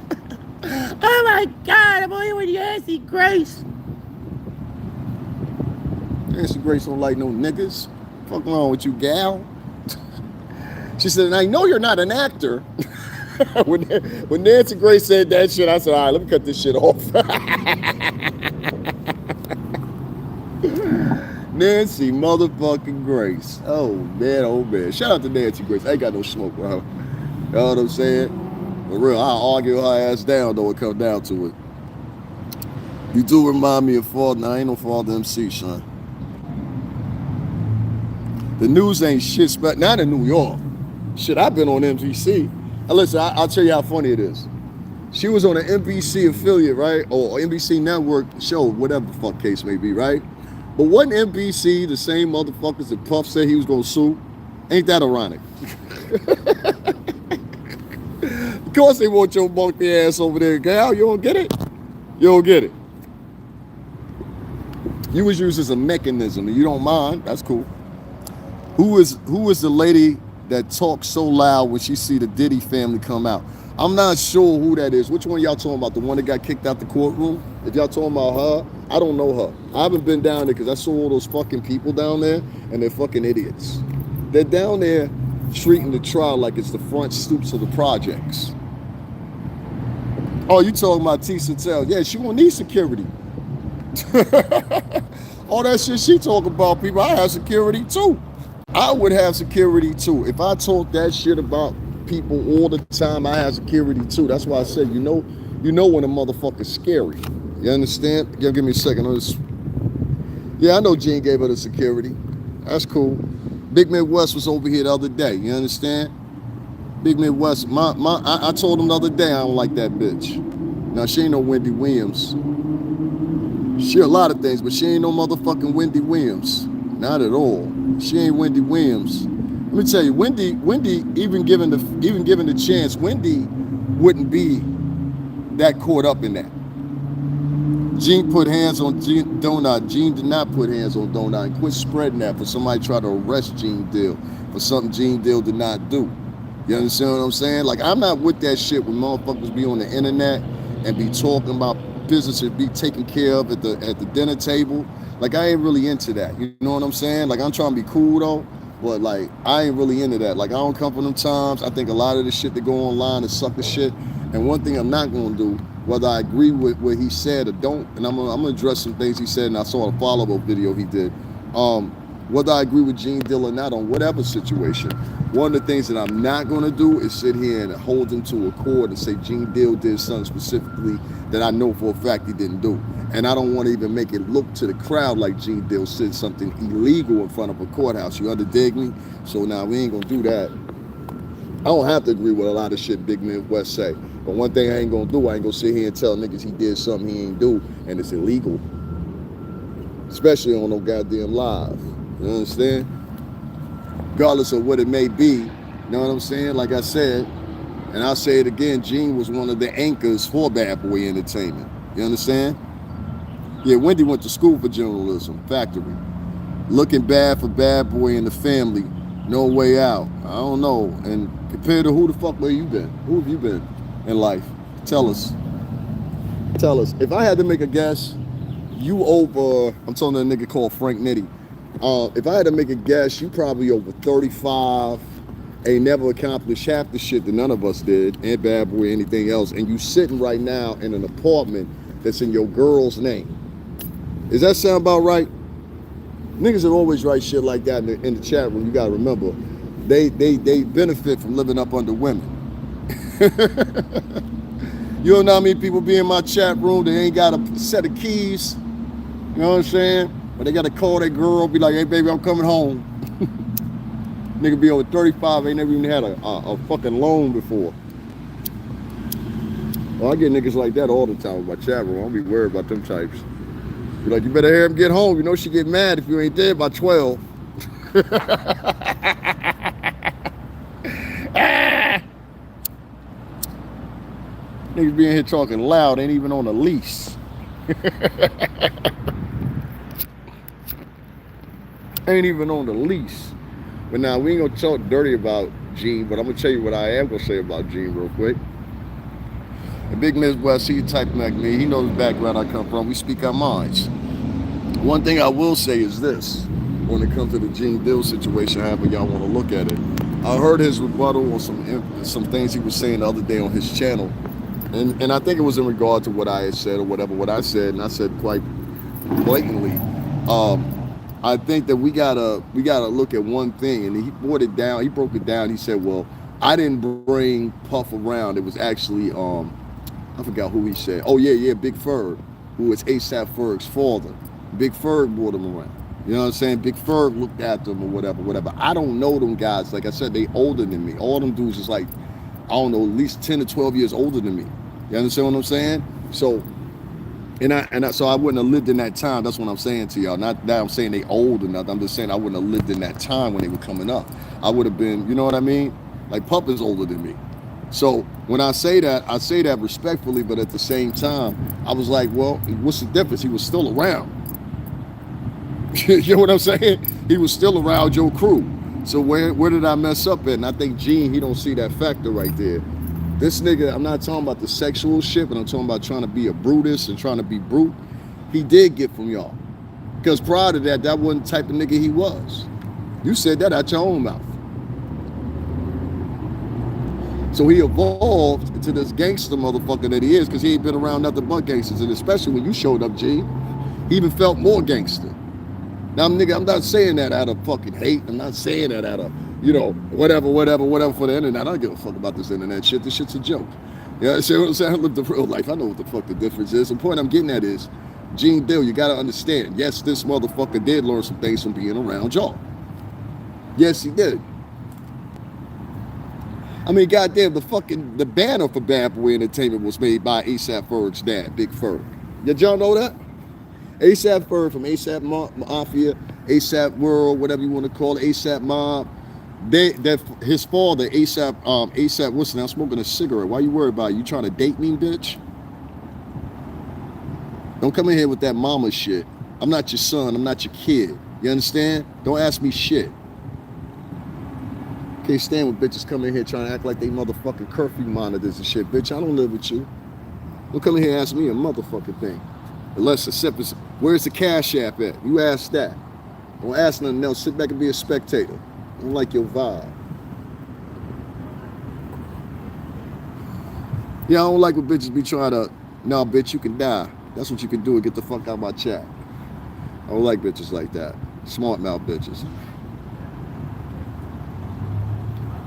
S1: Oh my God, I'm on here with Nancy Grace. Nancy Grace don't like no niggas. Fuck wrong with you, gal? She said, and I know you're not an actor. When Nancy Grace said that shit, I said, all right, let me cut this shit off. Nancy motherfucking Grace. Oh man, oh man. Shout out to Nancy Grace. I ain't got no smoke with her. You know what I'm saying? For real, I'll argue her ass down though it come down to it. You do remind me of Father. Now, I ain't no Father MC, son. The news ain't shit, but not in New York. Shit, I've been on NBC. Now listen, I'll tell you how funny it is. She was on an NBC affiliate, right? Or NBC network show, whatever the fuck case may be, right? But wasn't NBC the same motherfuckers that Puff said he was gonna sue? Ain't that ironic? Of course they want your monkey ass over there, gal. You don't get it? You don't get it. You was used as a mechanism and you don't mind, that's cool. Who is the lady that talks so loud when she see the Diddy family come out? I'm not sure who that is. Which one y'all talking about? The one that got kicked out the courtroom? If y'all talking about her, I don't know her. I haven't been down there because I saw all those fucking people down there and they're fucking idiots. They're down there treating the trial like it's the front stoops of the projects. Oh, you talking about Tissa Tales? Yeah, she won't need security. All that shit she talking about, people, I have security too. I would have security too. If I talk that shit about people all the time, I have security too. That's why I said, you know when a motherfucker's scary. You understand? Give me a second. Yeah, I know Gene gave her the security. That's cool. Big Midwest was over here the other day. You understand? Big Midwest. I told him the other day I don't like that bitch. Now she ain't no Wendy Williams. She a lot of things, but she ain't no motherfucking Wendy Williams. Not at all. She ain't Wendy Williams. Let me tell you, Wendy, even given the chance, Wendy wouldn't be that caught up in that. Gene put hands on Donut. Gene did not put hands on Donut. And quit spreading that for somebody try to arrest Gene Deal for something Gene Deal did not do. You understand what I'm saying? Like, I'm not with that shit when motherfuckers be on the internet and be talking about business and be taken care of at the dinner table. Like, I ain't really into that. You know what I'm saying? Like, I'm trying to be cool though, but like, I ain't really into that. Like, I don't come from them times. I think a lot of the shit that go online is sucker shit. And one thing I'm not gonna do, whether I agree with what he said or don't, and I'm gonna address some things he said, and I saw a follow-up video he did. Whether I agree with Gene Deal or not on whatever situation, one of the things that I'm not gonna do is sit here and hold him to a court and say Gene Deal did something specifically that I know for a fact he didn't do. And I don't want to even make it look to the crowd like Gene Deal said something illegal in front of a courthouse. You underdig me? So now we ain't gonna do that. I don't have to agree with a lot of shit Big Midwest say. But one thing I ain't gonna do, I ain't gonna sit here and tell niggas he did something he ain't do and it's illegal. Especially on no goddamn live. You understand? Regardless of what it may be, you know what I'm saying? Like I said, and I'll say it again, Gene was one of the anchors for Bad Boy Entertainment. You understand? Yeah, Wendy went to school for journalism, factory. Looking bad for Bad Boy and the family. No way out. I don't know. And compared to who the fuck where you been? Who have you been in life? Tell us. Tell us. If I had to make a guess, you over, I'm telling a nigga called Frank Nitty. If I had to make a guess, you probably over 35, ain't never accomplished half the shit that none of us did, and bad boy, anything else, and you sitting right now in an apartment that's in your girl's name. Does that sound about right? Niggas that always write shit like that in the chat room, you gotta remember, they benefit from living up under women. You don't know how many people be in my chat room, they ain't got a set of keys, you know what I'm saying? But they gotta call their girl, be like, hey baby, I'm coming home. Nigga be over 35, ain't never even had a fucking loan before. Well, I get niggas like that all the time with my chat room. I don't be worried about them types. Be like, you better hear him get home. You know she get mad if you ain't there by 12. Niggas be in here talking loud, ain't even on a lease. Ain't even on the lease. But now, we ain't gonna talk dirty about Gene, but I'm gonna tell you what I am gonna say about Gene real quick. A big Midwest, he type like me, he knows the background I come from, we speak our minds. One thing I will say is this, when it comes to the Gene Deal situation, however y'all wanna look at it. I heard his rebuttal on some things he was saying the other day on his channel, and I think it was in regard to what I had said or whatever, what I said, and I said quite blatantly, I think that we gotta look at one thing, and he brought it down. He broke it down. He said, "Well, I didn't bring Puff around. It was actually I forgot who he said. Oh yeah, Big Ferg, who is ASAP Ferg's father. Big Ferg brought him around. You know what I'm saying? Big Ferg looked after him or whatever. I don't know them guys. Like I said, they older than me. All them dudes is like, I don't know, at least 10 to 12 years older than me. You understand what I'm saying? So." So I wouldn't have lived in that time. That's what I'm saying to y'all. Not that I'm saying they old or nothing. I'm just saying I wouldn't have lived in that time when they were coming up. I would have been, you know what I mean? Like Pup is older than me. So when I say that respectfully, but at the same time, I was like, well, what's the difference? He was still around. You know what I'm saying? He was still around your crew. So where did I mess up at? And I think Gene, he don't see that factor right there. This nigga, I'm not talking about the sexual shit, but I'm talking about trying to be a Brutus and trying to be brute. He did get from y'all. Because prior to that, that wasn't the type of nigga he was. You said that out your own mouth. So he evolved into this gangster motherfucker that he is, because he ain't been around nothing but gangsters. And especially when you showed up, G, he even felt more gangster. Now, nigga, I'm not saying that out of fucking hate. I'm not saying that out of, you know, whatever for the internet. I don't give a fuck about this internet shit. This shit's a joke. You know what I'm saying? I live the real life. I know what the fuck the difference is. The point I'm getting at is, Gene Deal, you gotta understand, yes, this motherfucker did learn some things from being around y'all. Yes, he did. I mean, goddamn, the banner for Bad Boy Entertainment was made by ASAP Ferg's dad, Big Ferg. Did y'all know that? ASAP Ferg from ASAP Mafia, ASAP World, whatever you want to call it, ASAP Mob. His father, ASAP, what's now smoking a cigarette. Why you worried about it? You trying to date me, bitch? Don't come in here with that mama shit. I'm not your son. I'm not your kid. You understand? Don't ask me shit. Can't stand when bitches come in here trying to act like they motherfucking curfew monitors and shit. Bitch, I don't live with you. Don't come in here and ask me a motherfucking thing. Unless where's the Cash App at? You ask that. Don't ask nothing else. Sit back and be a spectator. I don't like your vibe. Yeah, I don't like when bitches be trying to, nah, bitch, you can die. That's what you can do and get the fuck out of my chat. I don't like bitches like that. Smart mouth bitches.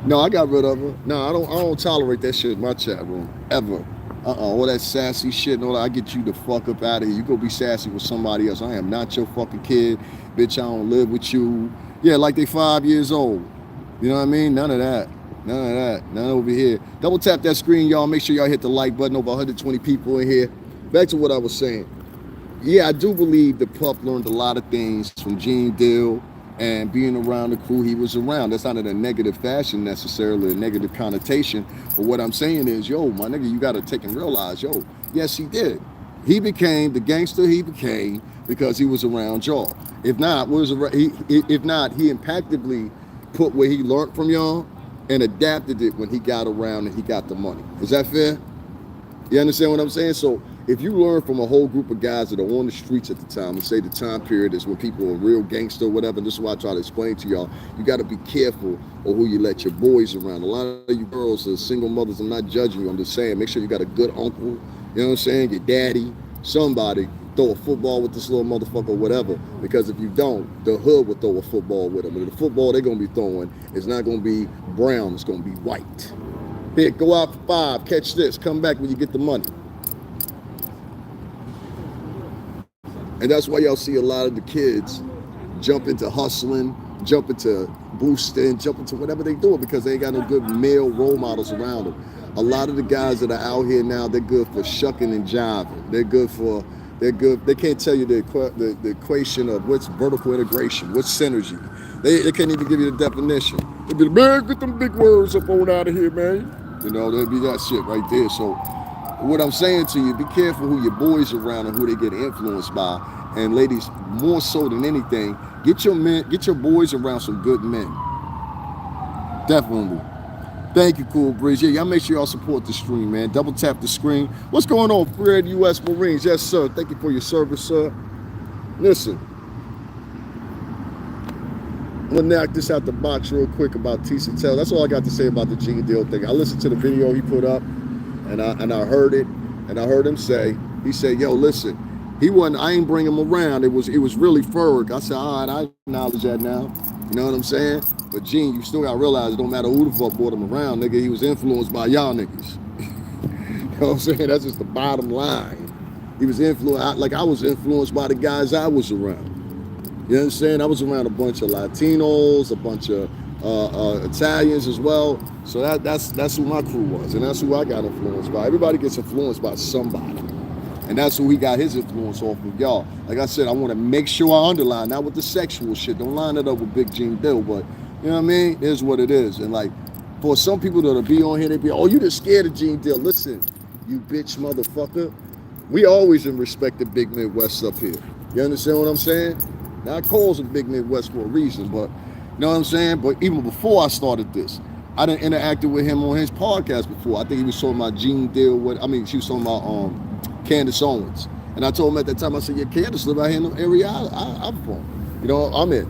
S1: No, I got rid of her. No, I don't tolerate that shit in my chat room. Ever. All that sassy shit and all that, I get you the fuck up out of here. You go be sassy with somebody else. I am not your fucking kid. Bitch, I don't live with you. Yeah, like they 5 years old. You know what I mean? None of that. None over here. Double tap that screen, y'all. Make sure y'all hit the like button. Over 120 people in here. Back to what I was saying. Yeah, I do believe that Puff learned a lot of things from Gene Deal and being around the crew he was around. That's not in a negative fashion necessarily, a negative connotation. But what I'm saying is, yo, my nigga, you got to take and realize, yo, yes, he did. He became the gangster he became because he was around y'all. If not, he impactively put what he learned from y'all and adapted it when he got around and he got the money. Is that fair? You understand what I'm saying? So if you learn from a whole group of guys that are on the streets at the time, and say the time period is when people are real gangster or whatever, and this is why I try to explain to y'all, you got to be careful of who you let your boys around. A lot of you girls are single mothers. I'm not judging you. I'm just saying, make sure you got a good uncle, you know what I'm saying, your daddy, somebody, throw a football with this little motherfucker or whatever, because if you don't, the hood will throw a football with them. And the football they're going to be throwing is not going to be brown, it's going to be white. Here, go out for 5, catch this, come back when you get the money. And that's why y'all see a lot of the kids jump into hustling, jump into boosting, jump into whatever they do, because they ain't got no good male role models around them. A lot of the guys that are out here now, they're good for shucking and jiving. They're good, they can't tell you the equation of what's vertical integration, what's synergy. They can't even give you the definition. They be like, man, get them big words up on out of here, man. You know, there'd be that shit right there. So what I'm saying to you, be careful who your boys around and who they get influenced by. And ladies, more so than anything, get your boys around some good men. Definitely. Thank you, Cool Breeze. Yeah, y'all make sure y'all support the stream, man. Double tap the screen. What's going on, Fred, U.S. Marines? Yes, sir. Thank you for your service, sir. Listen, I'm gonna knock this out the box real quick about Tissa Tales. That's all I got to say about the Gene Deal thing. I listened to the video he put up, and I heard it, and I heard him say, he said, yo, listen, I ain't bring him around. It was really Ferg. I said, all right, I acknowledge that now. You know what I'm saying? But Gene, you still gotta realize it don't matter who the fuck brought him around, nigga. He was influenced by y'all niggas. You know what I'm saying? That's just the bottom line. He was influenced, like I was influenced by the guys I was around. You understand? I was around a bunch of Latinos, a bunch of Italians as well. So that's who my crew was, and that's who I got influenced by. Everybody gets influenced by somebody. And that's who he got his influence off of, y'all. Like I said, I want to make sure I underline, not with the sexual shit. Don't line it up with Big Gene Bill, but you know what I mean? It is what it is. And like, for some people that'll be on here, they be, oh, you just scared of Gene Deal. Listen, you bitch motherfucker. We always in respect the Big Midwest up here. You understand what I'm saying? Now, I calls him Big Midwest for a reason, but you know what I'm saying? But even before I started this, I done interacted with him on his podcast before. I think he was talking about Gene Deal. She was talking about Candace Owens. And I told him at that time, I said, yeah, Candace live out here in the area I'm from. You know, I'm in.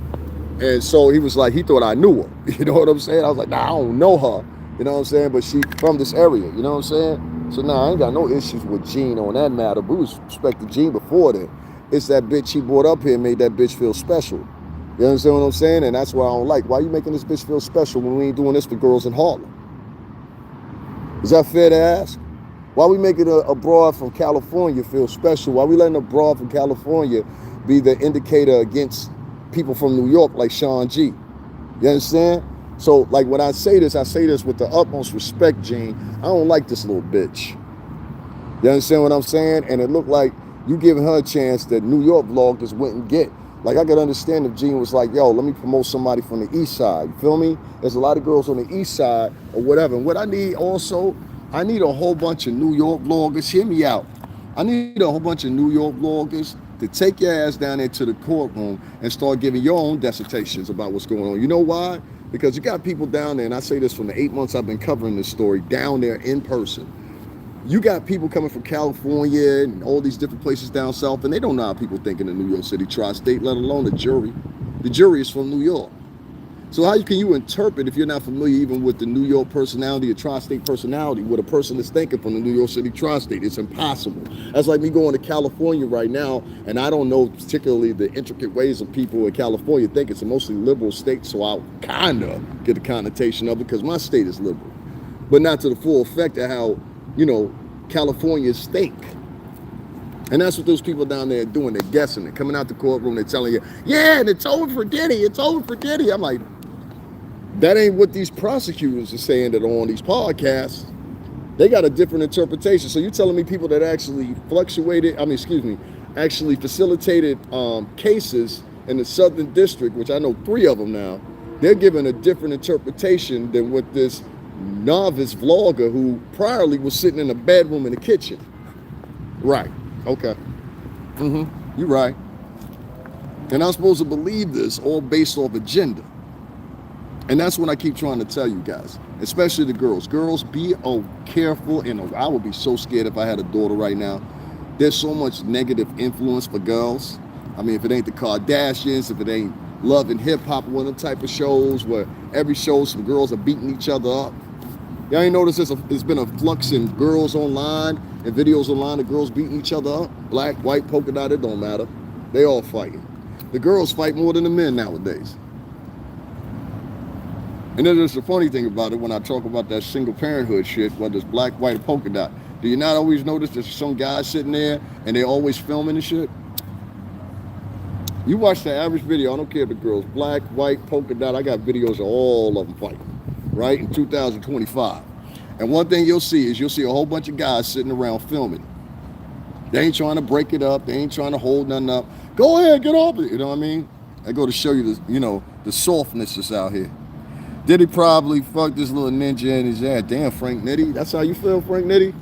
S1: And so he was like, he thought I knew her. You know what I'm saying? I was like, nah, I don't know her. You know what I'm saying? But she from this area. You know what I'm saying? So nah, I ain't got no issues with Gene on that matter. But we was respecting Gene before that. It's that bitch he brought up here made that bitch feel special. You understand what I'm saying? And that's what I don't like. Why you making this bitch feel special when we ain't doing this for girls in Harlem? Is that fair to ask? Why we making a broad from California feel special? Why we letting a broad from California be the indicator against people from New York like Sean G? You understand? So like when I say this with the utmost respect, Gene. I don't like this little bitch. You understand what I'm saying? And it looked like you giving her a chance that New York vloggers wouldn't get. Like I could understand if Gene was like, yo, let me promote somebody from the east side. You feel me? There's a lot of girls on the east side or whatever. And what I need also, I need a whole bunch of New York vloggers. Hear me out. I need a whole bunch of New York vloggers to take your ass down there to the courtroom and start giving your own dissertations about what's going on. You know why? Because you got people down there, and I say this from the 8 months I've been covering this story, down there in person. You got people coming from California and all these different places down south, and they don't know how people think in the New York City tri-state, let alone the jury. The jury is from New York. So how can you interpret, if you're not familiar even with the New York personality or tri-state personality, what a person is thinking from the New York City tri-state? It's impossible. That's like me going to California right now, and I don't know particularly the intricate ways of people in California think. It's a mostly liberal state, so I kind of get the connotation of it because my state is liberal. But not to the full effect of how, you know, Californians think. And that's what those people down there are doing. They're guessing. They're coming out the courtroom. They're telling you, yeah, and it's over for Diddy. It's over for Diddy. I'm like, that ain't what these prosecutors are saying that are on these podcasts. They got a different interpretation. So you're telling me people that actually actually facilitated cases in the Southern District, which I know 3 of them now, they're giving a different interpretation than what this novice vlogger who priorly was sitting in a bedroom in the kitchen. Right. Okay. You're right. And I'm supposed to believe this all based off agenda. And that's what I keep trying to tell you guys, especially the girls. Girls, be careful. And I would be so scared if I had a daughter right now. There's so much negative influence for girls. I mean, if it ain't the Kardashians, if it ain't Love and Hip Hop, one of them type of shows where every show some girls are beating each other up. Y'all ain't noticed there's been a flux in girls online and videos online of girls beating each other up? Black, white, polka dot, it don't matter. They all fighting. The girls fight more than the men nowadays. And then there's the funny thing about it when I talk about that single parenthood shit, whether it's black, white, or polka dot. Do you not always notice there's some guys sitting there and they always filming and shit? You watch the average video, I don't care if the girl's black, white, polka dot, I got videos of all of them fighting, right, in 2025. And one thing you'll see is a whole bunch of guys sitting around filming. They ain't trying to break it up. They ain't trying to hold nothing up. Go ahead, get off it. You know what I mean? I go to show you the softness that's out here. Diddy probably fucked this little ninja in his ass. Damn, Frank Nitty. That's how you feel, Frank Nitty?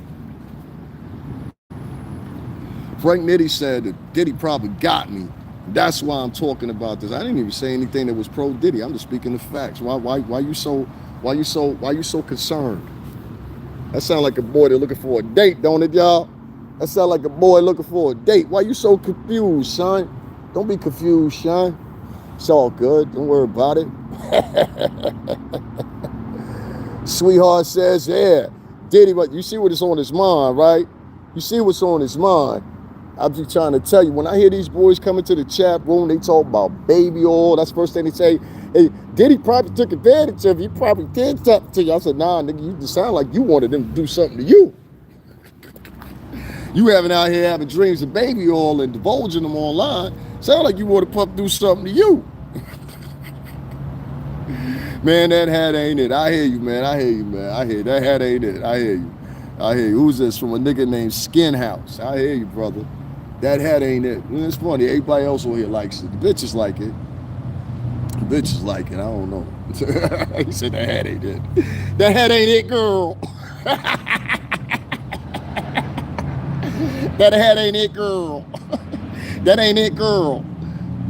S1: Frank Nitty said that Diddy probably got me. That's why I'm talking about this. I didn't even say anything that was pro Diddy. I'm just speaking the facts. Why you so concerned? That sounds like a boy that's looking for a date, don't it, y'all? That sounds like a boy looking for a date. Why you so confused, son? Don't be confused, son. It's all good. Don't worry about it. Sweetheart says, yeah, Diddy, but you see what is on his mind, right? You see what's on his mind. I'm just trying to tell you, when I hear these boys come into the chat room, they talk about baby oil. That's the first thing they say. Hey, Diddy probably took advantage of you. He probably did something to you. I said, nah, nigga, you just sound like you wanted them to do something to you. You out here having dreams of baby oil and divulging them online. Sound like you want to pump do something to you. Man, that hat ain't it. I hear you, man. I hear that hat ain't it. I hear you. Who's this? From a nigga named Skin House. I hear you, brother. That hat ain't it. And it's funny. Everybody else over here likes it. The bitches like it. I don't know. He said that hat ain't it. That hat ain't it, girl. That hat ain't it, girl. That ain't it, girl.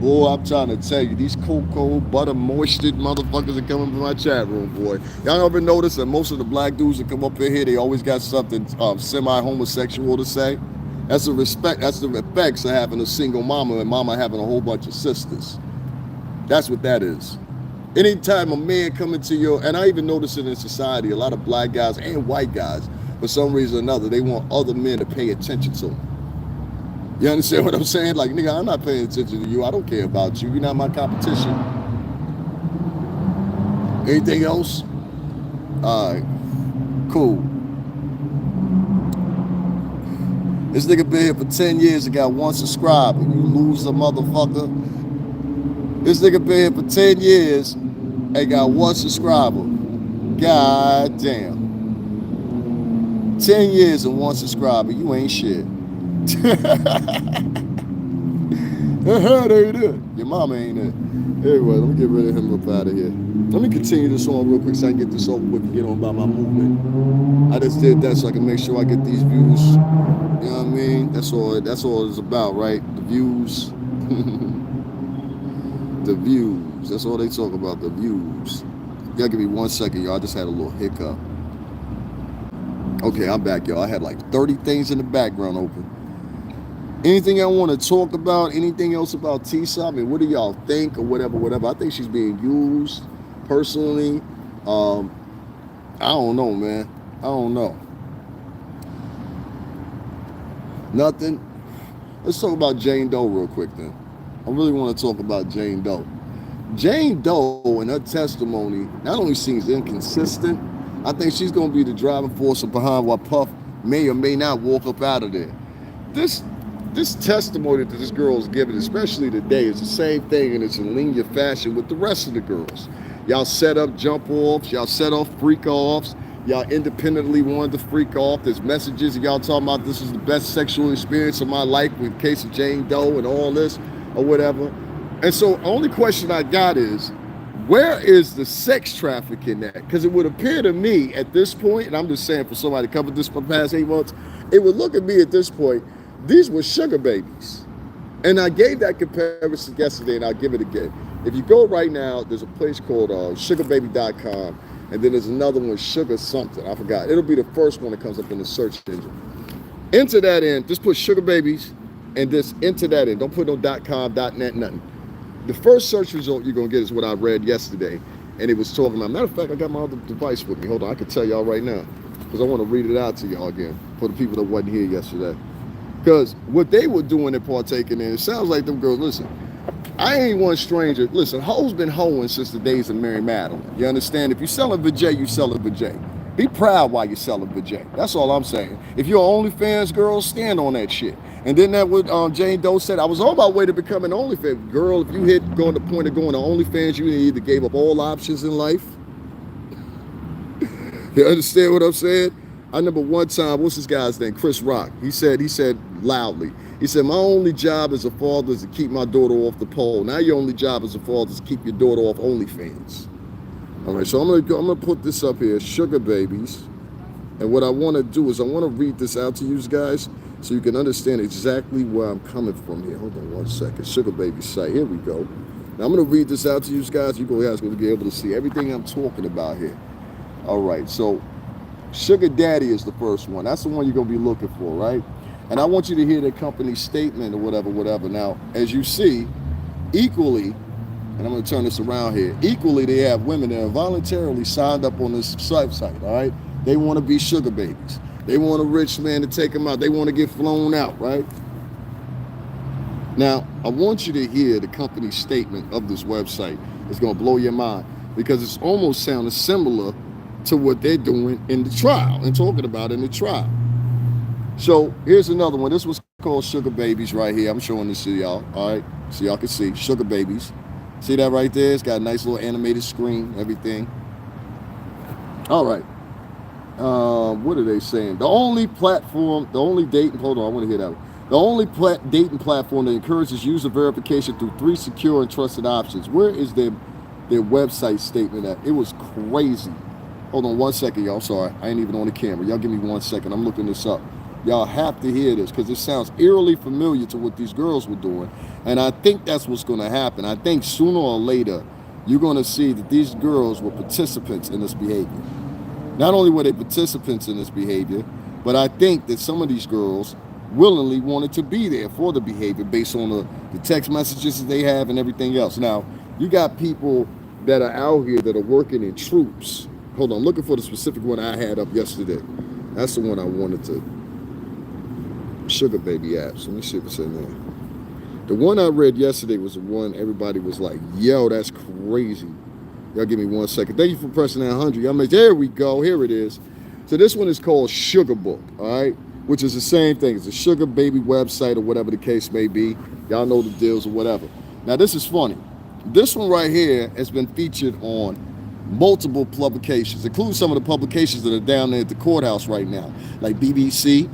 S1: Boy, I'm trying to tell you, these cocoa butter moistured motherfuckers are coming from my chat room, boy. Y'all ever notice that most of the black dudes that come up in here, they always got something semi-homosexual to say? That's the effects of having a single mama and mama having a whole bunch of sisters. That's what that is. Anytime a man come into and I even notice it in society, a lot of black guys and white guys, for some reason or another, they want other men to pay attention to them. You understand what I'm saying? Like, nigga, I'm not paying attention to you. I don't care about you. You're not my competition. Anything else? All right. Cool. This nigga been here for 10 years and got 1 subscriber. You lose a motherfucker. This nigga been here for 10 years and got 1 subscriber. God damn. 10 years and 1 subscriber. You ain't shit. That ain't it. Your mama ain't it. Anyway, let me get rid of him up out of here. Let me continue this on real quick so I can get this over with and get on about my movement. I just did that so I can make sure I get these views. You know what I mean? That's all it's about, right? The views. The views. That's all they talk about, the views. Y'all give me 1 second, y'all. I just had a little hiccup. Okay, I'm back, y'all. I had like 30 things in the background open. Anything I want to talk about? Anything else about Tisa? I mean, what do y'all think or whatever? I think she's being used personally. I don't know, man. I don't know. Nothing. Let's talk about Jane Doe real quick then. I really want to talk about Jane Doe. Jane Doe and her testimony not only seems inconsistent, I think she's going to be the driving force behind why Puff may or may not walk up out of there. This testimony that this girl is giving, especially today, is the same thing, and it's in linear fashion with the rest of the girls. Y'all set up jump-offs. Y'all set off freak-offs. Y'all independently wanted to freak off. There's messages and y'all talking about this is the best sexual experience of my life in case of Jane Doe and all this or whatever. And so the only question I got is, where is the sex trafficking at? Because it would appear to me at this point, and I'm just saying for somebody to cover this for the past 8 months, it would look at me at this point, these were sugar babies. And I gave that comparison yesterday, and I'll give it again. If you go right now, there's a place called sugarbaby.com, and then there's another one, sugar something. I forgot. It'll be the first one that comes up in the search engine. Enter that in. Just put sugar babies, and just enter that in. Don't put no .com, .net, nothing. The first search result you're going to get is what I read yesterday, and it was talking about. Matter of fact, I got my other device with me. Hold on, I can tell y'all right now, because I want to read it out to y'all again for the people that wasn't here yesterday. Because what they were doing and partaking in, it sounds like them girls, listen, I ain't one stranger. Listen, hoes been hoeing since the days of Mary Madeline. You understand? If you're selling vajay, you selling vajay. Be proud while you're selling vajay. That's all I'm saying. If you're OnlyFans girl, stand on that shit. And then that what Jane Doe said, I was on my way to becoming OnlyFans. Girl, if you hit going to the point of going to OnlyFans, you either gave up all options in life. You understand what I'm saying? I remember one time, what's this guy's name? Chris Rock. He said loudly, he said, my only job as a father is to keep my daughter off the pole. Now your only job as a father is to keep your daughter off OnlyFans. All right, so I'm gonna put this up here, sugar babies. And what I want to do is I want to read this out to you guys so you can understand exactly where I'm coming from here. Hold on one second. Sugar baby site. Here we go. Now I'm going to read this out to you guys. You guys are going to be able to see everything I'm talking about here. All right, so Sugar Daddy is the first one. That's the one you're going to be looking for, right? And I want you to hear the company statement or whatever. Now, as you see, equally, and I'm going to turn this around here, equally they have women that have voluntarily signed up on this website, all right? They want to be sugar babies. They want a rich man to take them out. They want to get flown out, right? Now, I want you to hear the company statement of this website. It's going to blow your mind because it's almost sounding similar to what they're doing in the trial and talking about in the trial. So here's another one. This was called Sugar Babies right here. I'm showing this to y'all, all right? So y'all can see Sugar Babies. See that right there? It's got a nice little animated screen, everything. All right. What are they saying? The only dating, hold on, I want to hear that one. The only dating platform that encourages user verification through 3 secure and trusted options. Where is their website statement at? It was crazy. Hold on one second, y'all. Sorry, I ain't even on the camera. Y'all give me 1 second. I'm looking this up. Y'all have to hear this because it sounds eerily familiar to what these girls were doing. And I think that's what's going to happen. I think sooner or later, you're going to see that these girls were participants in this behavior. Not only were they participants in this behavior, but I think that some of these girls willingly wanted to be there for the behavior based on the text messages that they have and everything else. Now, you got people that are out here that are working in troops. Hold on, I'm looking for the specific one I had up yesterday. That's the one I wanted to. Sugar Baby apps. Let me see what's in there. The one I read yesterday was the one everybody was like, yo, that's crazy. Y'all give me 1 second. Thank you for pressing that 100. Y'all make, there we go. Here it is. So this one is called Sugar Book, all right? Which is the same thing. It's a Sugar Baby website or whatever the case may be. Y'all know the deals or whatever. Now, this is funny. This one right here has been featured on multiple publications, including some of the publications that are down there at the courthouse right now, like BBC.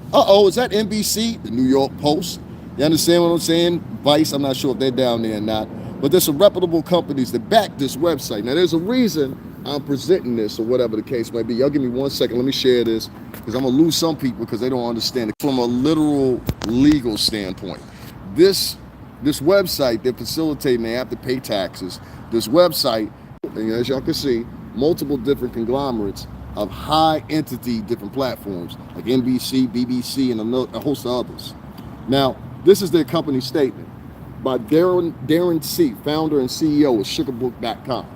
S1: Is that NBC? The New York Post. You understand what I'm saying? Vice, I'm not sure if they're down there or not. But there's some reputable companies that back this website. Now, there's a reason I'm presenting this or whatever the case might be. Y'all give me 1 second. Let me share this because I'm going to lose some people because they don't understand it from a literal legal standpoint. This website, they're facilitating, they have to pay taxes. This website, and as y'all can see, multiple different conglomerates of high entity different platforms like NBC, BBC, and a host of others. Now, this is their company statement by Darren C., founder and CEO of SugarBook.com.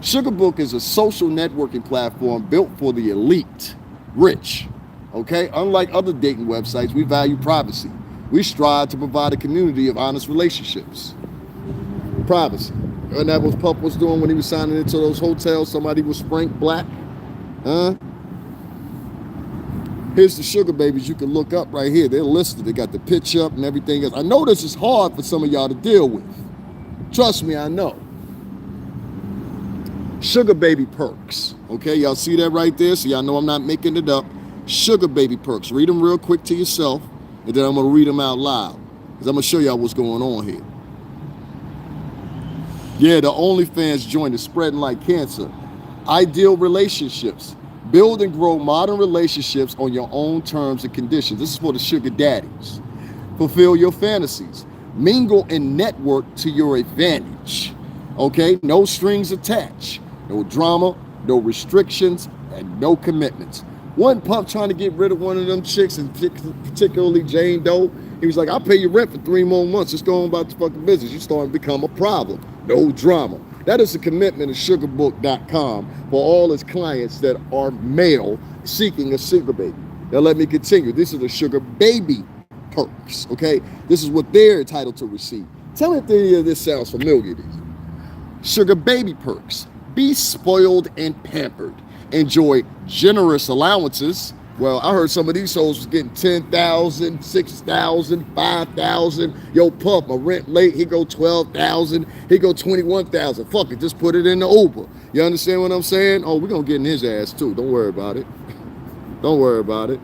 S1: SugarBook is a social networking platform built for the elite, rich, okay? Unlike other dating websites, we value privacy. We strive to provide a community of honest relationships. Privacy. And that was Pup was doing when he was signing into those hotels. Somebody was Frank Black. Here's the Sugar Babies you can look up right here. They're listed. They got the pitch up and everything else. I know this is hard for some of y'all to deal with. Trust me, I know. Sugar Baby Perks. Okay, y'all see that right there? So y'all know I'm not making it up. Sugar Baby Perks. Read them real quick to yourself, and then I'm going to read them out loud because I'm going to show y'all what's going on here. Yeah, the OnlyFans joint is spreading like cancer. Ideal relationships. Build and grow modern relationships on your own terms and conditions. This is for the sugar daddies. Fulfill your fantasies. Mingle and network to your advantage. Okay, no strings attached, no drama, no restrictions, and no commitments. One pump trying to get rid of one of them chicks, and particularly Jane Doe. He was like, I'll pay you rent for 3 more months. Just go on about the fucking business. You starting to become a problem. No drama. That is a commitment of sugarbook.com for all his clients that are male seeking a sugar baby. Now let me continue. This is the sugar baby perks, okay? This is what they're entitled to receive. Tell me if any of this sounds familiar to you. Sugar baby perks. Be spoiled and pampered. Enjoy generous allowances. Well, I heard some of these souls was getting 10,000, 6,000, 5,000. Yo, Puff, my rent late. He go 12,000. He go 21,000. Fuck it, just put it in the Uber. You understand what I'm saying? Oh, we're gonna get in his ass too. Don't worry about it. Don't worry about it.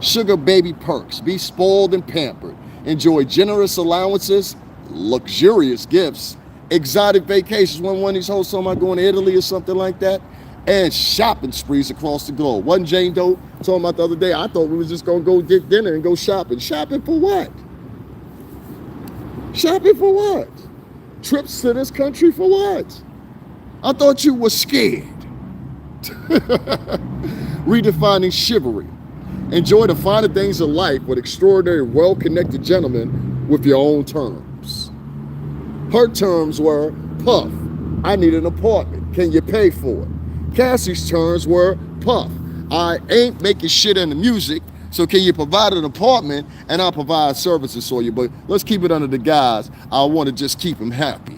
S1: Sugar baby perks. Be spoiled and pampered. Enjoy generous allowances, luxurious gifts, exotic vacations. One of these hosts talking about going to Italy or something like that, and shopping sprees across the globe. Wasn't Jane Doe talking about the other day? I thought we was just gonna go get dinner and go shopping. Shopping for what? Shopping for what? Trips to this country for what? I thought you were scared. Redefining chivalry. Enjoy the finer things of life with extraordinary, well-connected gentlemen with your own terms. Her terms were, Puff, I need an apartment. Can you pay for it? Cassie's terms were, Puff, I ain't making shit in the music, so can you provide an apartment and I'll provide services for you, but let's keep it under the guise, I want to just keep him happy.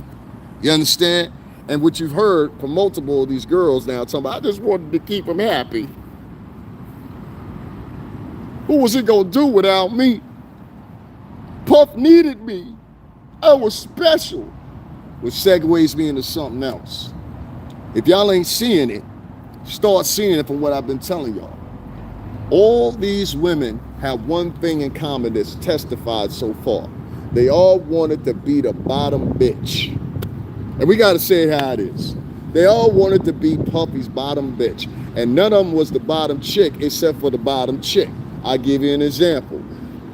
S1: You understand? And what you've heard from multiple of these girls now, talking about, I just wanted to keep him happy. What was he gonna do without me? Puff needed me. I was special. Which segues me into something else. If y'all ain't seeing it, start seeing it from what I've been telling y'all. All these women have one thing in common that's testified so far. They all wanted to be the bottom bitch. And we gotta say it how it is. They all wanted to be Puffy's bottom bitch. And none of them was the bottom chick except for the bottom chick. I'll give you an example.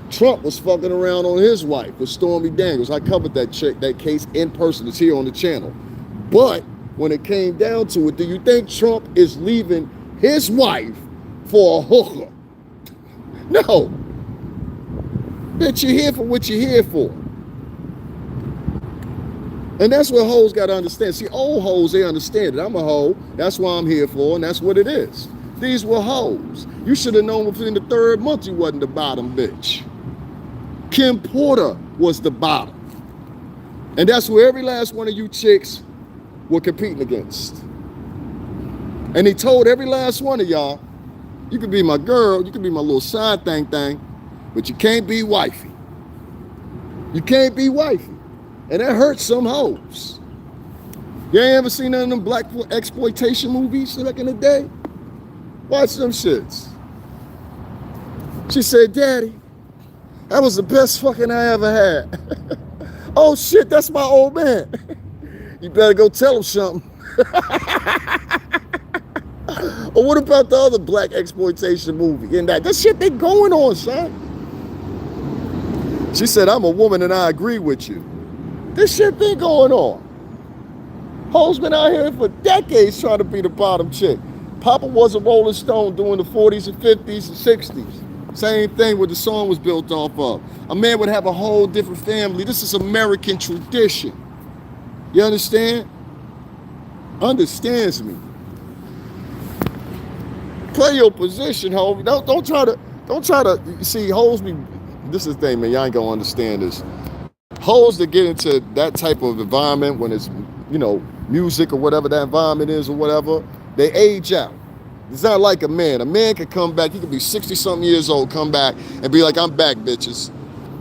S1: Trump was fucking around on his wife with Stormy Daniels. I covered that case in person. It's here on the channel. But when it came down to it, do you think Trump is leaving his wife for a hooker? No. Bitch, you're here for what you're here for. And that's what hoes got to understand. See, old hoes, they understand it. I'm a hoe. That's why I'm here for, and that's what it is. These were hoes. You should have known within the 3rd month you wasn't the bottom bitch. Kim Porter was the bottom. And that's where every last one of you chicks were competing against. And he told every last one of y'all, you can be my girl, you can be my little side thing, but you can't be wifey. You can't be wifey. And that hurts some hoes. You ain't ever seen none of them black exploitation movies back in the day? Watch them shits. She said, Daddy, that was the best fucking I ever had. Oh shit, that's my old man. You better go tell him something. Or what about the other black exploitation movie? And that shit they going on, son. She said, I'm a woman and I agree with you. This shit been going on. Hoes been out here for decades trying to be the bottom chick. Papa was a Rolling Stone during the 40s and 50s and 60s. Same thing what the song was built off of. A man would have a whole different family. This is American tradition. You understand? Understands me. Play your position, ho. Don't try to see hoes be. This is the thing, man. Y'all ain't gonna understand this. Hoes that get into that type of environment when it's, you know, music or whatever that environment is or whatever, they age out. It's not like a man. A man can come back, he could be 60-something years old, come back and be like, I'm back, bitches.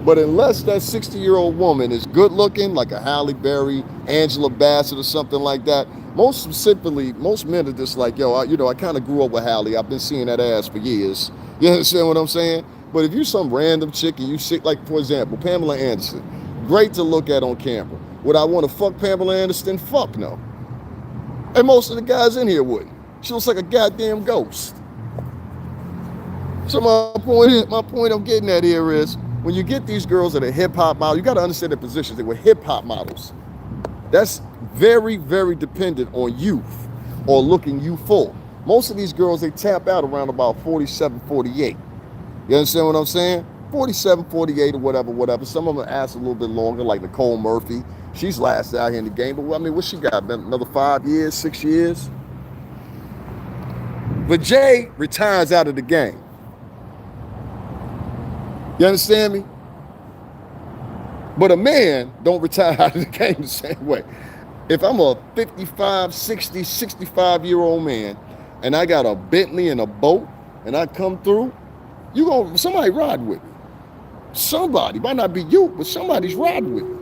S1: But unless that 60-year-old woman is good looking, like a Halle Berry, Angela Bassett or something like that, most specifically, most men are just like, yo, I kind of grew up with Halle. I've been seeing that ass for years. You understand what I'm saying? But if you some random chick and you sit, like, for example, Pamela Anderson, great to look at on camera. Would I want to fuck Pamela Anderson? Fuck no. And most of the guys in here wouldn't. She looks like a goddamn ghost. So my point I'm getting at here is, when you get these girls that are hip-hop models, you got to understand their positions. They were hip-hop models. That's very, very dependent on youth or looking youthful. Most of these girls, they tap out around about 47, 48. You understand what I'm saying? 47, 48 or whatever. Some of them ask a little bit longer, like Nicole Murphy. She's lasted out here in the game, but I mean, what she got? Another 5 years, 6 years? But Jay retires out of the game. You understand me? But a man don't retire out of the game the same way. If I'm a 55, 60, 65-year-old man and I got a Bentley and a boat and I come through, somebody ride with me. Somebody, might not be you, but somebody's riding with me.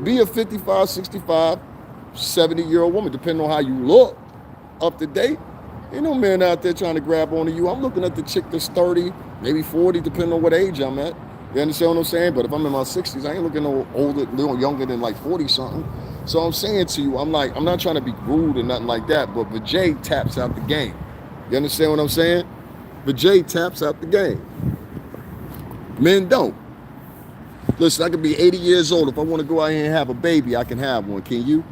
S1: Be a 55, 65, 70-year-old woman, depending on how you look, up to date. Ain't no man out there trying to grab onto you. I'm looking at the chick that's 30, maybe 40, depending on what age I'm at. You understand what I'm saying? But if I'm in my 60s, I ain't looking no older, little younger than like 40-something. So I'm saying to you, I'm not trying to be rude or nothing like that, but Vijay taps out the game. You understand what I'm saying? Vijay taps out the game. Men don't. Listen, I could be 80 years old. If I want to go out here and have a baby, I can have one. Can you?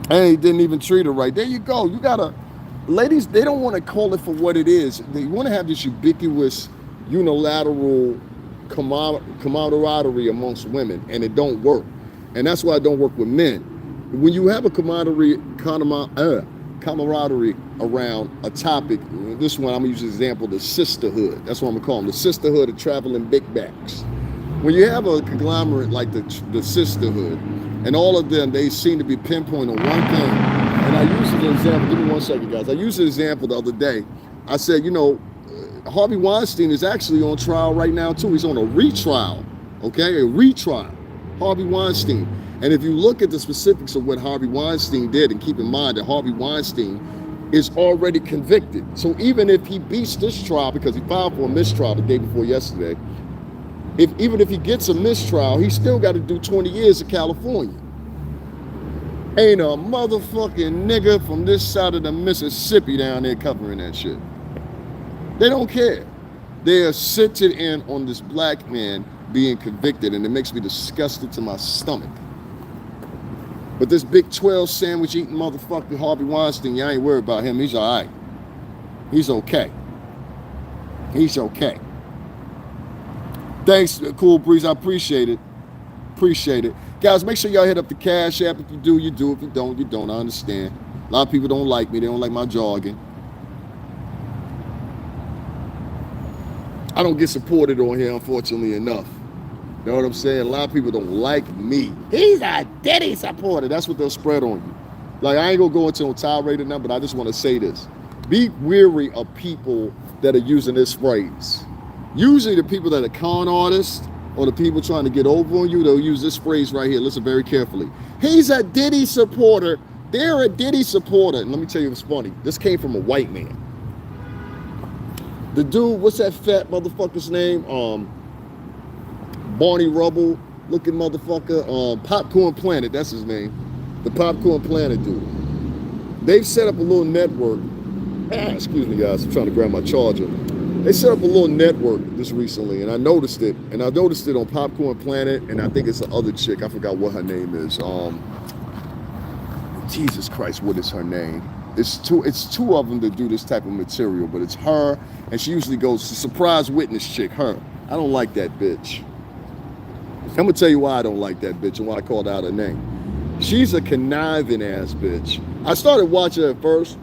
S1: And he didn't even treat her right. There you go. You gotta, ladies, they don't want to call it for what it is. They want to have this ubiquitous, unilateral camaraderie amongst women, and it don't work. And that's why I don't work with men. When you have a camaraderie around a topic, this one I'm gonna use the example, the sisterhood. That's what I'm gonna call them, the sisterhood of traveling big backs. When you have a conglomerate like the sisterhood, and all of them, they seem to be pinpointing on one thing. And I used an example, give me 1 second, guys. I used an example the other day. I said, Harvey Weinstein is actually on trial right now too. He's on a retrial, okay? A retrial, Harvey Weinstein. And if you look at the specifics of what Harvey Weinstein did, and keep in mind that Harvey Weinstein is already convicted. So even if he beats this trial, because he filed for a mistrial the day before yesterday, even if he gets a mistrial, he still got to do 20 years in California. Ain't a motherfucking nigga from this side of the Mississippi down there covering that shit. They don't care. They are sitting in on this black man being convicted, and it makes me disgusted to my stomach. But this big 12 sandwich eating motherfucker Harvey Weinstein, y'all ain't worried about him. He's all right. He's okay. He's okay. Thanks, Cool Breeze. I appreciate it. Appreciate it. Guys, make sure y'all hit up the Cash App. If you do, you do. If you don't, you don't. I understand. A lot of people don't like me. They don't like my jargon. I don't get supported on here, unfortunately, enough. You know what I'm saying? A lot of people don't like me. He's a Diddy supporter. That's what they'll spread on you. Like, I ain't going to go into a tirade or nothing, but I just want to say this. Be weary of people that are using this phrase. Usually the people that are con artists or the people trying to get over on you, they'll use this phrase right here. Listen very carefully. He's a Diddy supporter. They're a Diddy supporter. And let me tell you what's funny. This came from a white man. The dude, what's that fat motherfucker's name? Barney Rubble looking motherfucker. Popcorn Planet, that's his name. The Popcorn Planet dude. They've set up a little network. Excuse me, guys. I'm trying to grab my charger. They set up a little network just recently, and I noticed it. And I noticed it on Popcorn Planet, and I think it's the other chick. I forgot what her name is. Jesus Christ, what is her name? It's two of them that do this type of material, but it's her, and she usually goes to surprise witness chick, her. I don't like that bitch. I'm gonna tell you why I don't like that bitch and why I called out her name. She's a conniving ass bitch. I started watching her at first,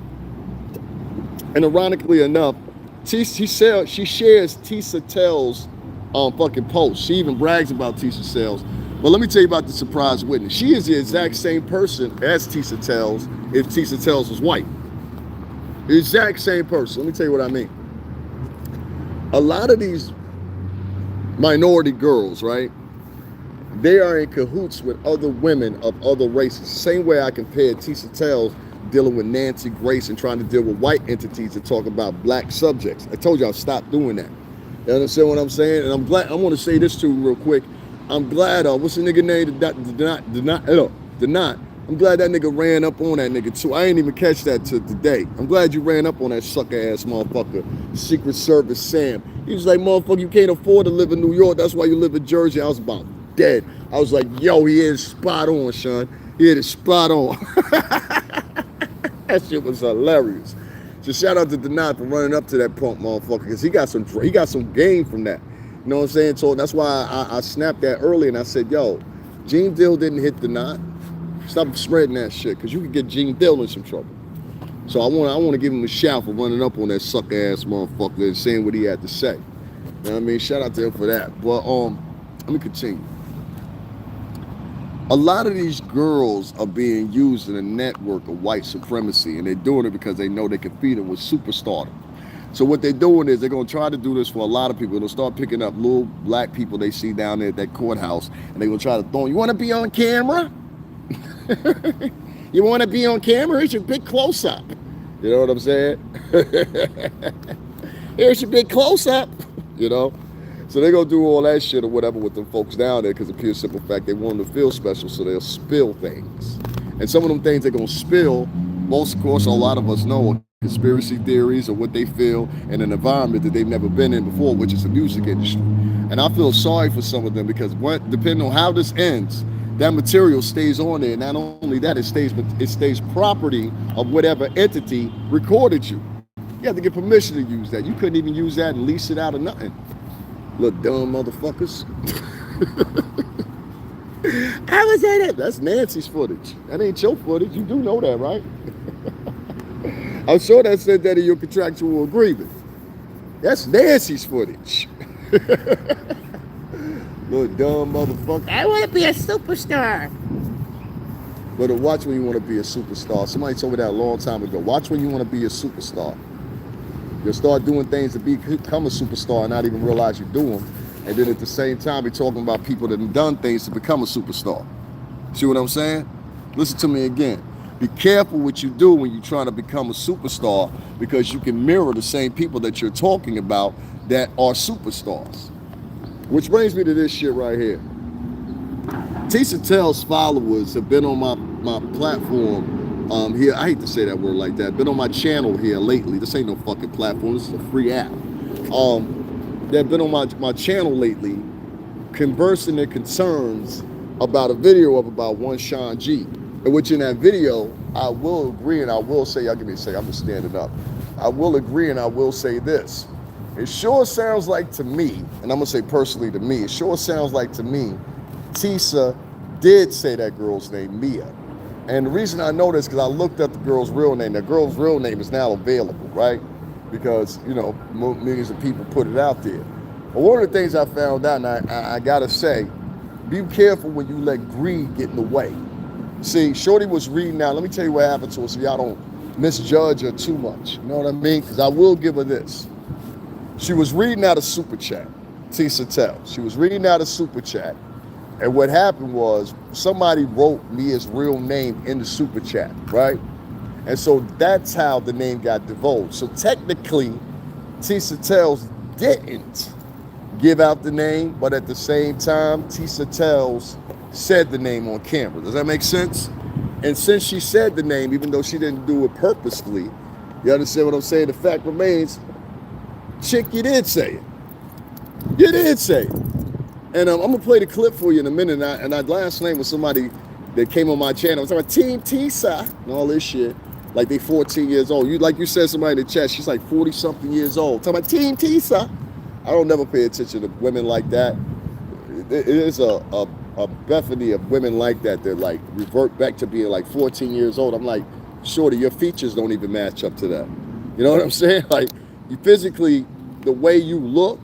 S1: and ironically enough, she shares Tissa Tales fucking posts. She even brags about Tissa Tales. But let me tell you about the surprise witness. She is the exact same person as Tissa Tales if Tissa Tales was white. The exact same person. Let me tell you what I mean. A lot of these minority girls, right? They are in cahoots with other women of other races. Same way I compared Tissa Tales dealing with Nancy Grace and trying to deal with white entities that talk about black subjects. I told you I'll stop doing that. You understand what I'm saying? And I'm glad. I want to say this too real quick. I'm glad. What's the nigga name? I'm glad that nigga ran up on that nigga too. I ain't even catch that till today. I'm glad you ran up on that sucker ass motherfucker, Secret Service Sam. He was like, motherfucker, you can't afford to live in New York. That's why you live in Jersey. I was about dead. I was like, yo, he is spot on, son. He is spot on. That shit was hilarious. So shout out to Denai for running up to that punk motherfucker, because he got some game from that. You know what I'm saying? So that's why I snapped that early and I said, yo, Gene Dill didn't hit Denai. Stop spreading that shit, because you could get Gene Dill in some trouble. So I want to give him a shout for running up on that sucker ass motherfucker and saying what he had to say. You know what I mean? Shout out to him for that. But let me continue. A lot of these girls are being used in a network of white supremacy, and they're doing it because they know they can feed them with superstardom. So what they're doing is they're going to try to do this for a lot of people. They'll start picking up little black people they see down there at that courthouse, and they're going to try to throw them. You want to be on camera? You want to be on camera? Here's your big close-up. You know what I'm saying? Here's your big close-up. You know? So they're going to do all that shit or whatever with them folks down there, because of pure simple fact they want them to feel special, so they'll spill things. And some of them things they're going to spill, most, of course, a lot of us know, are conspiracy theories or what they feel in an environment that they've never been in before, which is the music industry. And I feel sorry for some of them, because depending on how this ends, that material stays on there. Not only that, it stays property of whatever entity recorded you. You have to get permission to use that. You couldn't even use that and lease it out or nothing. Little dumb motherfuckers. I was at it. That's Nancy's footage. That ain't your footage. You do know that, right? I'm sure that said that in your contractual agreement. That's Nancy's footage. Little dumb motherfucker.
S2: I want to be a superstar.
S1: But watch when you want to be a superstar. Somebody told me that a long time ago. Watch when you want to be a superstar. You'll start doing things to become a superstar and not even realize you do them. And then at the same time, you're talking about people that have done things to become a superstar. See what I'm saying? Listen to me again. Be careful what you do when you're trying to become a superstar, because you can mirror the same people that you're talking about that are superstars. Which brings me to this shit right here. Tissa Tales followers have been on my platform here. I hate to say that word like that. Been on my channel here lately. This ain't no fucking platform. This is a free app. They've been on my channel lately, conversing their concerns about a video of about one Sean G. In which in that video, I will agree and I will say, y'all give me a second, I'm just standing up. I will agree and I will say this. It sure sounds like to me, and I'm gonna say personally to me, it sure sounds like to me, Tisa did say that girl's name, Mia. And the reason I know this is because I looked up the girl's real name. The girl's real name is now available, right? Because, you know, millions of people put it out there. But one of the things I found out, and I gotta say, be careful when you let greed get in the way. See, Shorty was reading out, let me tell you what happened to her so y'all don't misjudge her too much. You know what I mean? Because I will give her this. She was reading out a super chat, Tissa Tales. She was reading out a super chat. And what happened was somebody wrote Mia's real name in the super chat, right? And so that's how the name got divulged. So technically, Tissa Tales didn't give out the name, but at the same time, Tissa Tales said the name on camera. Does that make sense? And since she said the name, even though she didn't do it purposely, you understand what I'm saying? The fact remains, chick, you did say it. You did say it. And I'm gonna play the clip for you in a minute. And I last name was somebody that came on my channel. I was talking about Team Tisa and all this shit. Like they 14 years old. Like you said, somebody in the chat, she's like 40 something years old. Talking about Team Tisa. I don't never pay attention to women like that. It is a bethany of women like that like revert back to being like 14 years old. I'm like, shorty, your features don't even match up to that. You know what I'm saying? Like, you physically, the way you look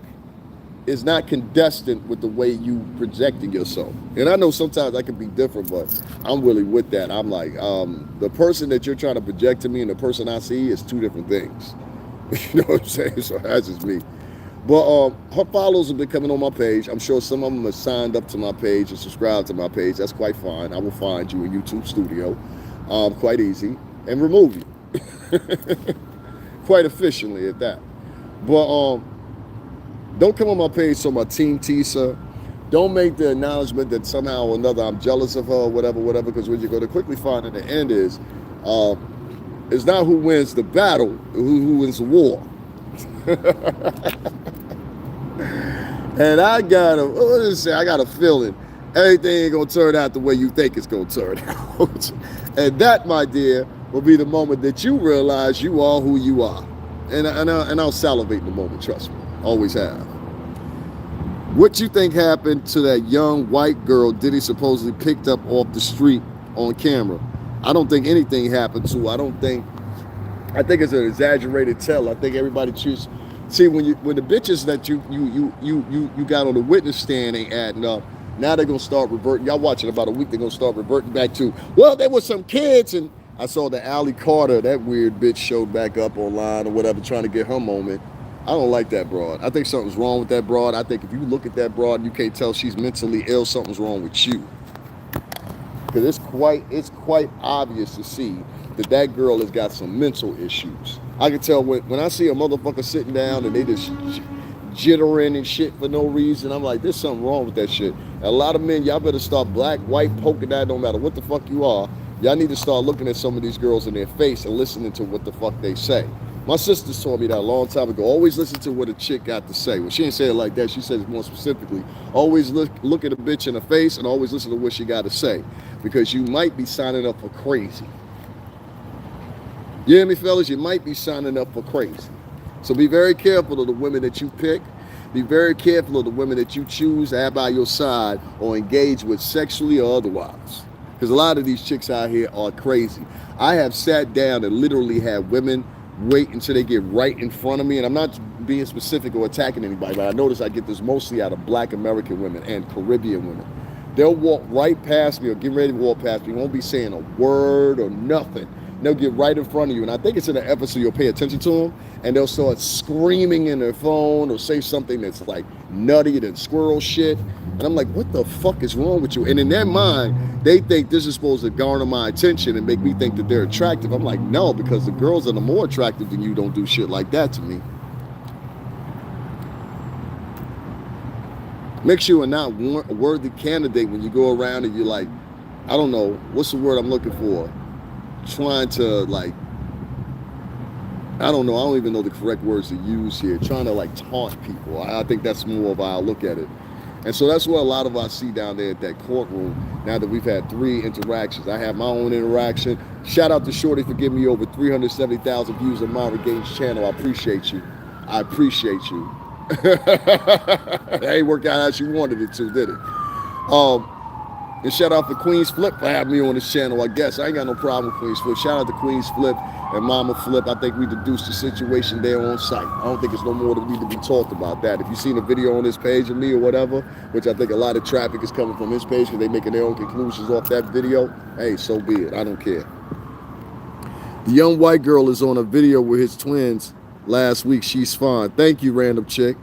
S1: is not condescendant with the way you projecting yourself. And I know sometimes I can be different, but I'm really with that. I'm like, the person that you're trying to project to me and the person I see is two different things. You know what I'm saying? So that's just me. But her followers have been coming on my page. I'm sure some of them have signed up to my page and subscribed to my page. That's quite fine. I will find you in YouTube Studio, quite easy, and remove you. Quite efficiently at that. But don't come on my page talking about Team Tisa, Don't make the acknowledgement that somehow or another I'm jealous of her or whatever, because what you're going to quickly find at the end is it's not who wins the battle, who wins the war. And I got a feeling everything ain't gonna turn out the way you think it's gonna turn out. And that, my dear, will be the moment that you realize you are who you are. And I'll salivate in the moment, trust me. Always have. What you think happened to that young white girl Diddy supposedly picked up off the street on camera? I don't think anything happened to her. I think it's an exaggerated tell. I think everybody see when the bitches that you got on the witness stand ain't adding up. Now they're gonna start reverting. Y'all watching about a week, they're gonna start reverting back to, well, there was some kids, and I saw the Allie Carter, that weird bitch, showed back up online or whatever, trying to get her moment. I don't like that broad. I think something's wrong with that broad. I think if you look at that broad and you can't tell she's mentally ill, something's wrong with you. Because it's quite obvious to see that girl has got some mental issues. I can tell when I see a motherfucker sitting down and they just jittering and shit for no reason. I'm like, there's something wrong with that shit. And a lot of men, y'all better start black, white, polka dot, no matter what the fuck you are. Y'all need to start looking at some of these girls in their face and listening to what the fuck they say. My sisters told me that a long time ago. Always listen to what a chick got to say. Well, she didn't say it like that. She said it more specifically. Always look at a bitch in the face and always listen to what she got to say. Because you might be signing up for crazy. You hear me, fellas? You might be signing up for crazy. So be very careful of the women that you pick. Be very careful of the women that you choose to have by your side or engage with sexually or otherwise. Because a lot of these chicks out here are crazy. I have sat down and literally had women wait until they get right in front of me. And I'm not being specific or attacking anybody, but I notice I get this mostly out of black American women and Caribbean women. They'll walk right past me or get ready to walk past me. Won't be saying a word or nothing. They'll get right in front of you. And I think it's in an effort so you'll pay attention to them. And they'll start screaming in their phone or say something that's like nutty than squirrel shit. And I'm like, what the fuck is wrong with you? And in their mind, they think this is supposed to garner my attention and make me think that they're attractive. I'm like, no, because the girls that are more attractive than you don't do shit like that to me. Makes you a not worthy candidate when you go around and you're like, I don't know, what's the word I'm looking for? Trying to like, I don't even know the correct words to use here, trying to like taunt people. I think that's more of how I look at it. And so that's what a lot of us see down there at that courtroom now that we've had 3 interactions. I have my own interaction. Shout out to Shorty for giving me over 370,000 views on my Regain's channel. I appreciate you. That ain't worked out as you wanted it to, did it? And shout out to Queen's Flip for having me on this channel, I guess. I ain't got no problem with Queen's Flip. Shout out to Queen's Flip and Mama Flip. I think we deduced the situation there on site. I don't think it's no more that need to be talked about that. If you've seen a video on this page of me or whatever, which I think a lot of traffic is coming from this page because they're making their own conclusions off that video, hey, so be it. I don't care. The young white girl is on a video with his twins last week. She's fine. Thank you, random chick.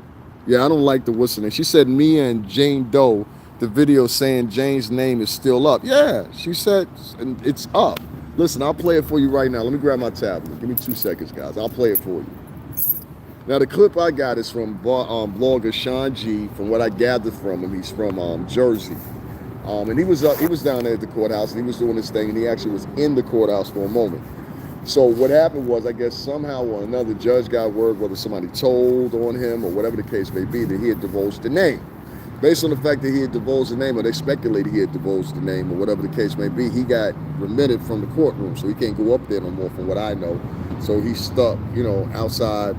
S1: Yeah, I don't like the what's her name. She said Mia and Jane Doe. The video saying Jane's name is still up. Yeah, she said it's up. Listen, I'll play it for you right now. Let me grab my tablet. Give me 2 seconds, guys. I'll play it for you. Now, the clip I got is from blogger Sean G. From what I gathered from him, he's from Jersey. And he was down there at the courthouse, and he was doing his thing, and he actually was in the courthouse for a moment. So what happened was, I guess somehow or another, judge got word, whether somebody told on him or whatever the case may be, that he had divulged the name. Based on the fact that he had divulged the name, or they speculated he had divulged the name, or whatever the case may be, he got remitted from the courtroom, so he can't go up there no more, from what I know. So he's stuck, outside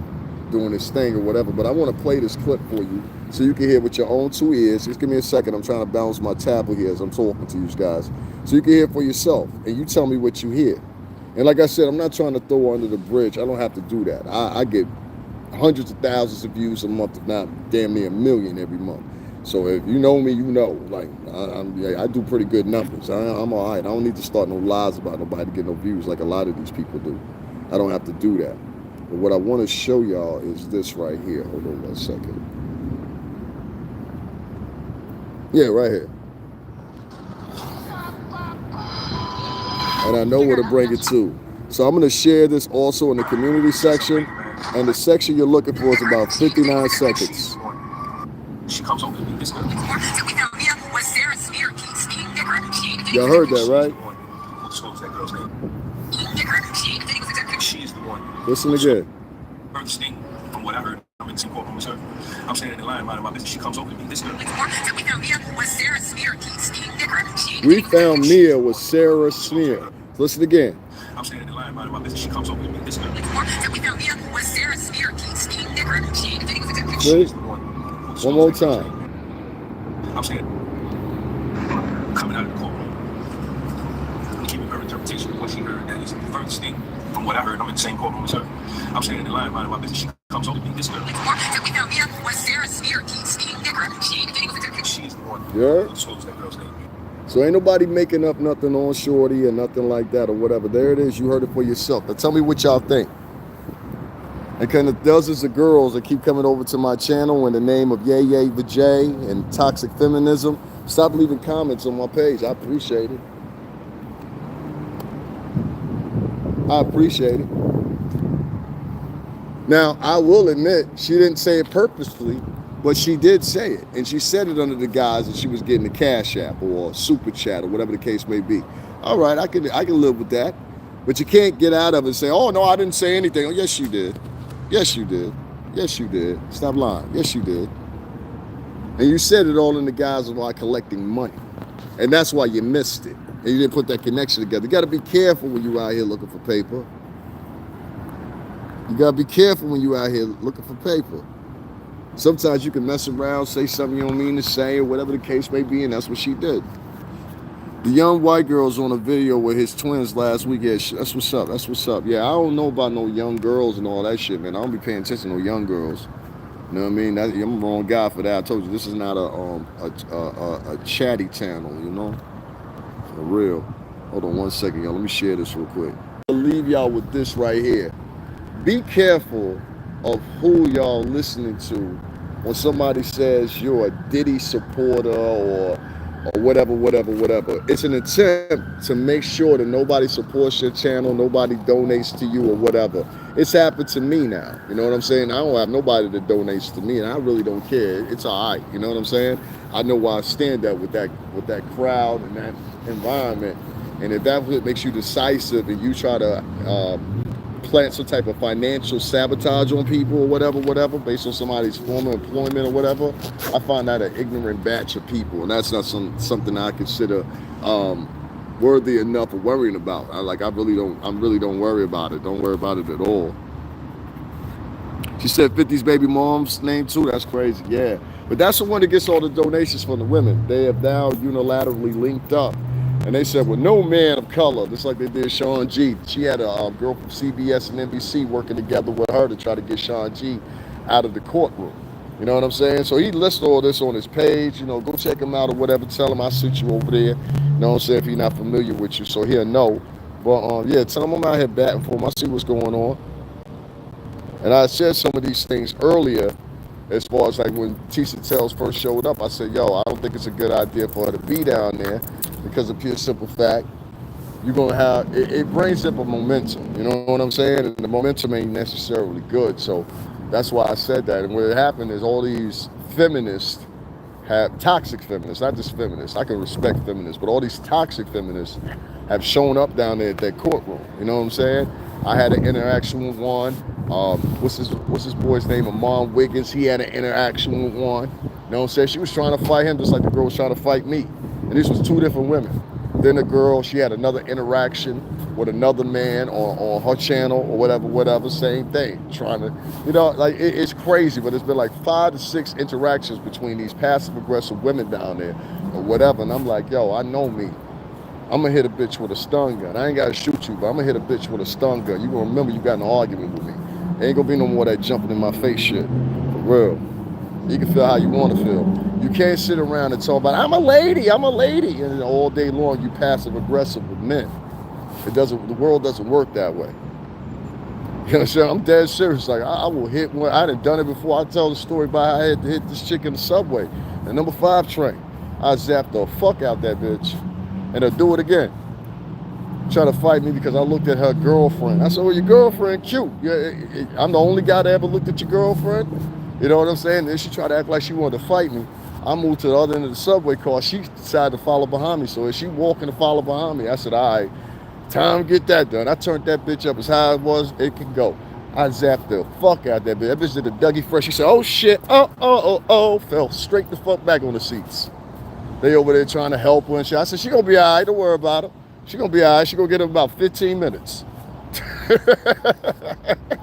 S1: doing his thing or whatever. But I want to play this clip for you so you can hear with your own 2 ears. Just give me a second. I'm trying to balance my tablet here as I'm talking to you guys, so you can hear for yourself, and you tell me what you hear. And like I said, I'm not trying to throw under the bridge. I don't have to do that. I get hundreds of thousands of views a month, if not damn near 1 million every month. So if you know me, you know, like I do pretty good numbers. I'm all right. I don't need to start no lies about nobody to get no views like a lot of these people do. I don't have to do that. But what I want to show y'all is this right here. Hold on 1 second. Yeah, right here. And I know where to bring it to. So I'm going to share this also in the community section. And the section you're looking for is about 59 seconds.
S3: She comes home to me this good.
S1: Y'all heard that, right?
S3: She's the one.
S1: Listen again.
S3: First thing, from what I heard, I'm in the same courtroom with her. I'm standing in line minding my business. She comes over to me. This girl.
S1: We found Mia with Sarah Smear. Listen again.
S3: I'm standing in line minding my business. She comes over to me. This girl.
S1: See? One more time.
S3: I'm saying, coming out of the courtroom, keeping her interpretation of what she heard. That is the first thing. From what I heard, I'm in the same courtroom as her. I'm standing in line minding my business. She comes over to me. This girl. She's the one.
S1: Yeah.
S3: Disclose that girl's name.
S1: So ain't nobody making up nothing on Shorty or nothing like that or whatever. There it is. You heard it for yourself. Now tell me what y'all think. And kind of dozens of girls that keep coming over to my channel in the name of Yay Yay Vajay and toxic feminism. Stop leaving comments on my page. I appreciate it. I appreciate it. Now, I will admit, she didn't say it purposefully, but she did say it. And she said it under the guise that she was getting a Cash App or a Super Chat or whatever the case may be. All right, I can live with that. But you can't get out of it and say, oh, no, I didn't say anything. Oh, yes, you did. Yes, you did. Yes, you did. Stop lying. Yes, you did. And you said it all in the guise of like collecting money. And that's why you missed it. And you didn't put that connection together. You got to be careful when you're out here looking for paper. You got to be careful when you're out here looking for paper. Sometimes you can mess around, say something you don't mean to say, or whatever the case may be, and that's what she did. The young white girl's on a video with his twins last week. Yeah, that's what's up. That's what's up. Yeah, I don't know about no young girls and all that shit, man. I don't be paying attention to no young girls. You know what I mean? I'm the wrong guy for that. I told you, this is not a chatty channel, you know? For real. Hold on one second, y'all. Let me share this real quick. I'll leave y'all with this right here. Be careful of who y'all listening to when somebody says you're a Diddy supporter or whatever. It's an attempt to make sure that nobody supports your channel, nobody donates to you or whatever. It's happened to me now. You know what I'm saying? I don't have nobody that donates to me, and I really don't care. It's all right. You know what I'm saying? I know where I stand at with that crowd and that environment. And if that makes you decisive and you try to plant some type of financial sabotage on people or whatever, based on somebody's former employment or whatever, I find that an ignorant batch of people, and that's not something I consider worthy enough of worrying about. I really don't worry about it. Don't worry about it at all. She said 50's baby mom's name too. That's crazy. Yeah, but that's the one that gets all the donations from the women. They have now unilaterally linked up. And they said, well, no man of color, just like they did Sean G. She had a girl from CBS and NBC working together with her to try to get Sean G out of the courtroom. You know what I'm saying? So he lists all this on his page. You know, go check him out or whatever. Tell him I sent you over there. You know what I'm saying? If he's not familiar with you, so he'll know. But yeah, tell him I'm out here batting for him. I see what's going on. And I said some of these things earlier, as far as like when Tissa Tales first showed up. I said, yo, I don't think it's a good idea for her to be down there. Because of pure simple fact, you're gonna have it brings up a momentum, you know what I'm saying? And the momentum ain't necessarily good. So that's why I said that. And what happened is all these feminists have toxic feminists, not just feminists. I can respect feminists, but all these toxic feminists have shown up down there at that courtroom. You know what I'm saying? I had an interaction with one. What's his boy's name? Amon Wiggins. He had an interaction with one. You know what I'm saying? She was trying to fight him just like the girl was trying to fight me. And these was two different women. Then the girl, she had another interaction with another man on her channel or whatever, same thing. Trying to, you know, like it's crazy, but it's been like 5 to 6 interactions between these passive aggressive women down there or whatever. And I'm like, yo, I know me. I'm gonna hit a bitch with a stun gun. I ain't gotta shoot you, but I'm gonna hit a bitch with a stun gun. You gonna remember you got in an argument with me. Ain't gonna be no more of that jumping in my face shit. For real. You can feel how you want to feel. You can't sit around and talk about, I'm a lady, and then all day long you passive aggressive with men. The world doesn't work that way. You know what I'm saying? I'm dead serious. Like, I will hit one. I done done it before. I tell the story about how I had to hit this chick in the subway, the number 5 train. I zapped the fuck out that bitch, and I'll do it again. Try to fight me because I looked at her girlfriend. I said, well, your girlfriend cute. Yeah, I'm the only guy that ever looked at your girlfriend. You know what I'm saying? Then she tried to act like she wanted to fight me. I moved to the other end of the subway car. She decided to follow behind me. So as she walking to follow behind me, I said, all right, time to get that done. I turned that bitch up as high as it could go. I zapped the fuck out that bitch. That bitch did a Dougie Fresh. She said, oh shit, oh, fell straight the fuck back on the seats. They over there trying to help her and shit. I said, she gonna be all right, don't worry about her. She gonna be all right. She gonna get her about 15 minutes.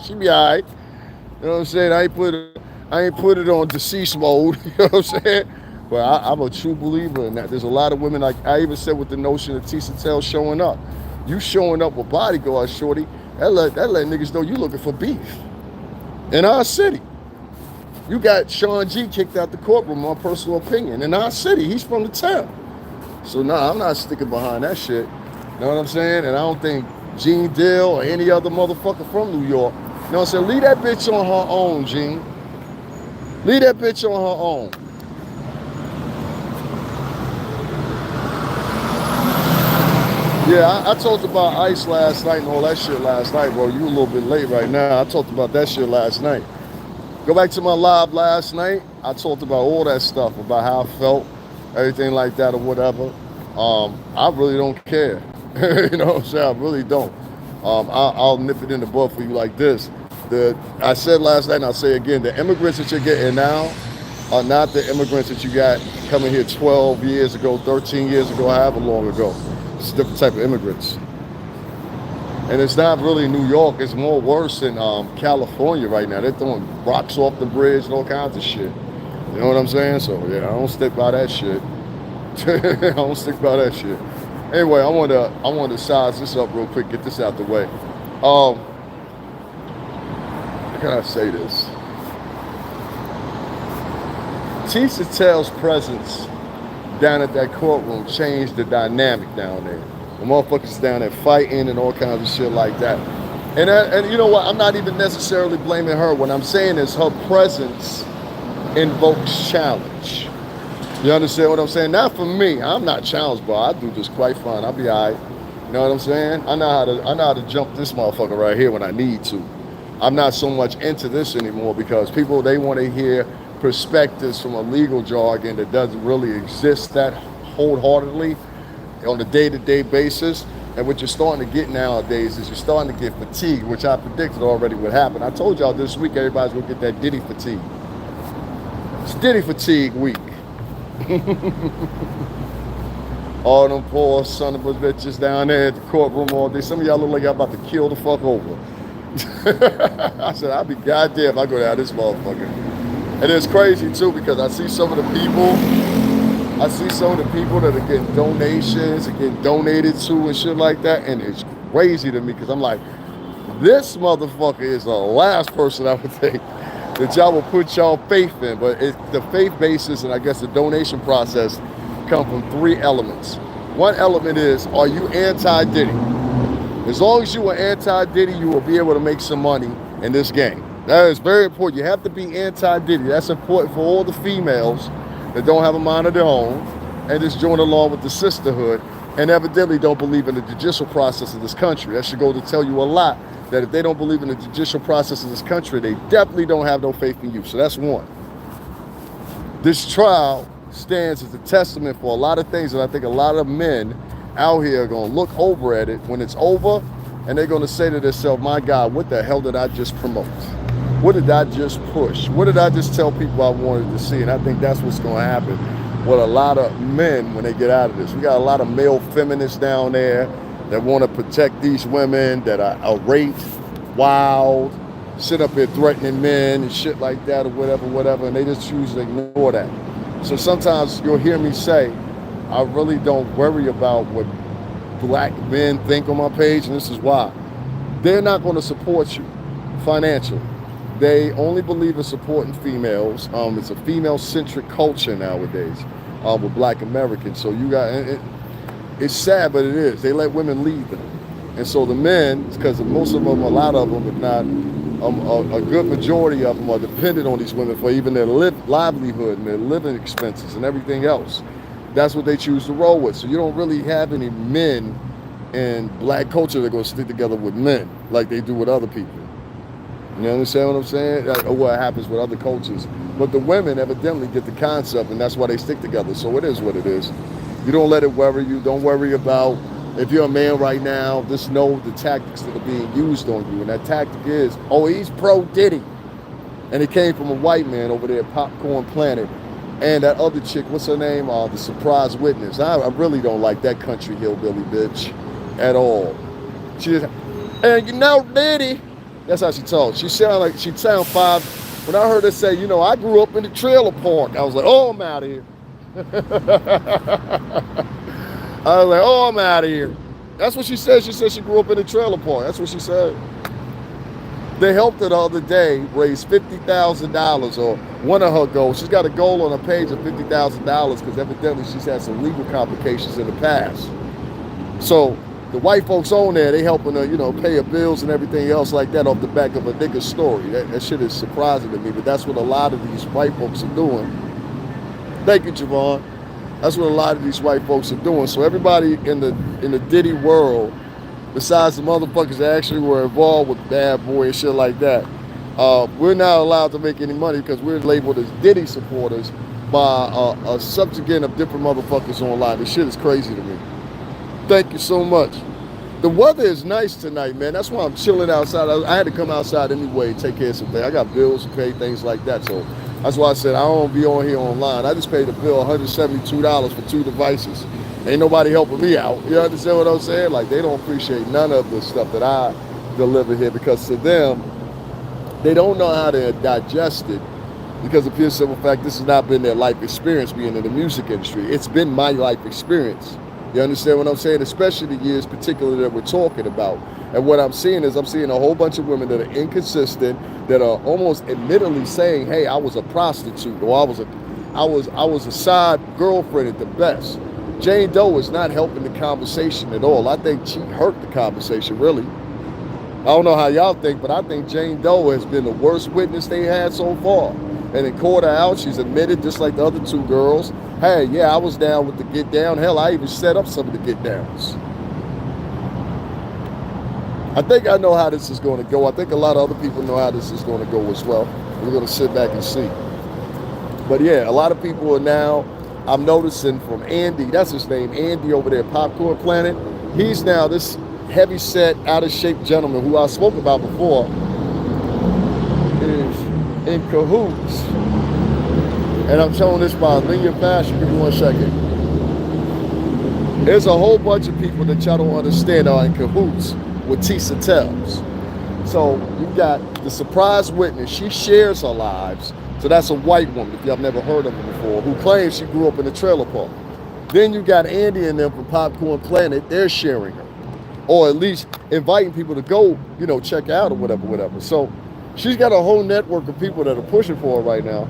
S1: She be all right. You know what I'm saying? I ain't put it on deceased mode. You know what I'm saying? But I'm a true believer in that. There's a lot of women, like I even said with the notion of Tissa Tales showing up. You showing up with bodyguards, shorty, that let niggas know you looking for beef. In our city. You got Sean G kicked out the courtroom, my personal opinion. In our city, he's from the town. So nah, I'm not sticking behind that shit. You know what I'm saying? And I don't think Gene Dill or any other motherfucker from New York, you know what I'm saying? Leave that bitch on her own, Gene. Leave that bitch on her own. Yeah, I talked about ICE last night and all that shit last night, bro. You a little bit late right now. I talked about that shit last night. Go back to my live last night. I talked about all that stuff, about how I felt, everything like that or whatever. I really don't care. You know what I'm saying? I really don't. I'll nip it in the bud for you like this. I said last night and I'll say again, the immigrants that you're getting now are not the immigrants that you got coming here 12 years ago, 13 years ago, however long ago. It's a different type of immigrants. And it's not really New York. It's more worse in California right now. They're throwing rocks off the bridge and all kinds of shit. You know what I'm saying? So yeah, I don't stick by that shit. I don't stick by that shit. Anyway, I want to size this up real quick. Get this out the way. How can I say this? Tissa Tales' presence down at that courtroom changed the dynamic down there. The motherfuckers down there fighting and all kinds of shit like that. And you know what? I'm not even necessarily blaming her. What I'm saying is her presence invokes challenge. You understand what I'm saying? Not for me. I'm not challenged, bro. I do this quite fine. I'll be all right. You know what I'm saying? I know how to jump this motherfucker right here when I need to. I'm not so much into this anymore because people, they want to hear perspectives from a legal jargon that doesn't really exist that wholeheartedly on a day-to-day basis. And what you're starting to get nowadays is you're starting to get fatigued, which I predicted already would happen. I told y'all this week everybody's gonna get that Diddy fatigue. It's Diddy fatigue week. All them poor son of a bitches down there at the courtroom all day. Some of y'all look like y'all about to kill the fuck over. I said, I'll be goddamn if I go down this motherfucker. And it's crazy too because I see some of the people that are getting donations and getting donated to and shit like that, and it's crazy to me because I'm like, this motherfucker is the last person I would think that y'all will put y'all faith in. But the faith basis and I guess the donation process come from three elements. One element is, are you anti-Diddy? As long as you are anti-Diddy, you will be able to make some money in this game. That is very important. You have to be anti-Diddy. That's important for all the females that don't have a mind of their own and just join along with the sisterhood and evidently don't believe in the judicial process of this country. That should go to tell you a lot, that if they don't believe in the judicial process of this country, they definitely don't have no faith in you. So that's one. This trial stands as a testament for a lot of things, and I think a lot of men out here are going to look over at it when it's over, and they're going to say to themselves, my God, what the hell did I just promote? What did I just push? What did I just tell people I wanted to see? And I think that's what's going to happen with a lot of men when they get out of this. We got a lot of male feminists down there that want to protect these women that are raped, wild, sit up here threatening men and shit like that or whatever, and they just choose to ignore that. So sometimes you'll hear me say, I really don't worry about what black men think on my page, and this is why. They're not going to support you financially. They only believe in supporting females. It's a female-centric culture nowadays with black Americans. So you got, it's sad, but it is. They let women lead them. And so the men, because most of them, a lot of them, if not a good majority of them, are dependent on these women for even their livelihood and their living expenses and everything else. That's what they choose to roll with. So you don't really have any men in black culture that are going to stick together with men like they do with other people. You understand what I'm saying? Or what happens with other cultures But the women evidently get the concept, and that's why they stick together. So it is what it is. You don't let it worry you. Don't worry about if you're a man right now. Just know the tactics that are being used on you. And that tactic is, oh, he's pro Diddy. And it came from a white man over there, Popcorn Planet. And that other chick, what's her name? The surprise witness. I really don't like that country hillbilly bitch at all. She is, and you know Diddy. That's how she talks. She sound five. When I heard her say, you know, I grew up in the trailer park, I was like, oh, I'm out of here. I was like, oh, I'm out of here. That's what she said. She said she grew up in a trailer park. That's what she said. They helped her the other day raise $50,000, or one of her goals. She's got a goal on her page of $50,000 because evidently she's had some legal complications in the past. So the white folks on there, they helping her, you know, pay her bills and everything else like that off the back of a nigga's story. That shit is surprising to me, but that's what a lot of these white folks are doing. Thank you, Javon. That's what a lot of these white folks are doing. So everybody in the Diddy world, besides the motherfuckers that actually were involved with Bad Boy and shit like that, we're not allowed to make any money because we're labeled as Diddy supporters by a subjugant of different motherfuckers online. This shit is crazy to me. Thank you so much. The weather is nice tonight, man. That's why I'm chilling outside. I had to come outside anyway, take care of some things. I got bills to pay, things like that. So that's why I said I don't be on here online. I just paid a bill, $172 for 2 devices. Ain't nobody helping me out. You understand what I'm saying? Like, they don't appreciate none of the stuff that I deliver here because to them, they don't know how to digest it because of pure simple fact, this has not been their life experience being in the music industry. It's been my life experience. You understand what I'm saying? Especially the years particularly that we're talking about. And what I'm seeing is I'm seeing a whole bunch of women that are inconsistent, that are almost admittedly saying, hey, I was a prostitute, or I was a side girlfriend at the best. Jane Doe is not helping the conversation at all. I think she hurt the conversation, really. I don't know how y'all think, but I think Jane Doe has been the worst witness they had so far. And in court out, she's admitted, just like the other 2 girls, hey, yeah, I was down with the get down. Hell, I even set up some of the get downs. I think I know how this is going to go. I think a lot of other people know how this is going to go as well. We're going to sit back and see. But yeah, a lot of people are now, I'm noticing from Andy, that's his name, Andy over there, Popcorn Planet. He's now this heavy set, out of shape gentleman who I spoke about before is in cahoots. And I'm telling this by linear fashion. Give me 1 second. There's a whole bunch of people that y'all don't understand are in cahoots with Tissa Tales. So you got the surprise witness. She shares her lives. So that's a white woman, if y'all never heard of her before, who claims she grew up in a trailer park. Then you got Andy and them from Popcorn Planet. They're sharing her, or at least inviting people to go, you know, check out or whatever. So she's got a whole network of people that are pushing for her right now.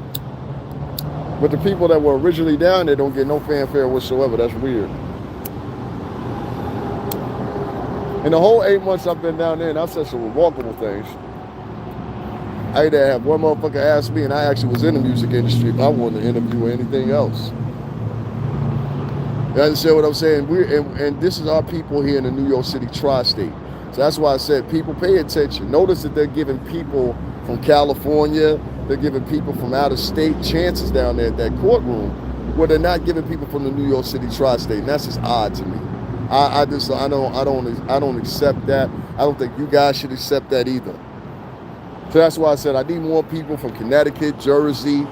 S1: But the people that were originally down there don't get no fanfare whatsoever. That's weird. In the whole 8 months I've been down there, and I've said some remarkable things. I either have one motherfucker ask me, and I actually was in the music industry, if I wanted to interview or anything else. You understand what I'm saying? And this is our people here in the New York City tri-state. So that's why I said, people pay attention. Notice that they're giving people from California, they're giving people from out of state chances down there at that courtroom, where they're not giving people from the New York City tri-state, and that's just odd to me. I don't accept that. I don't think you guys should accept that either. So that's why I said I need more people from Connecticut, Jersey,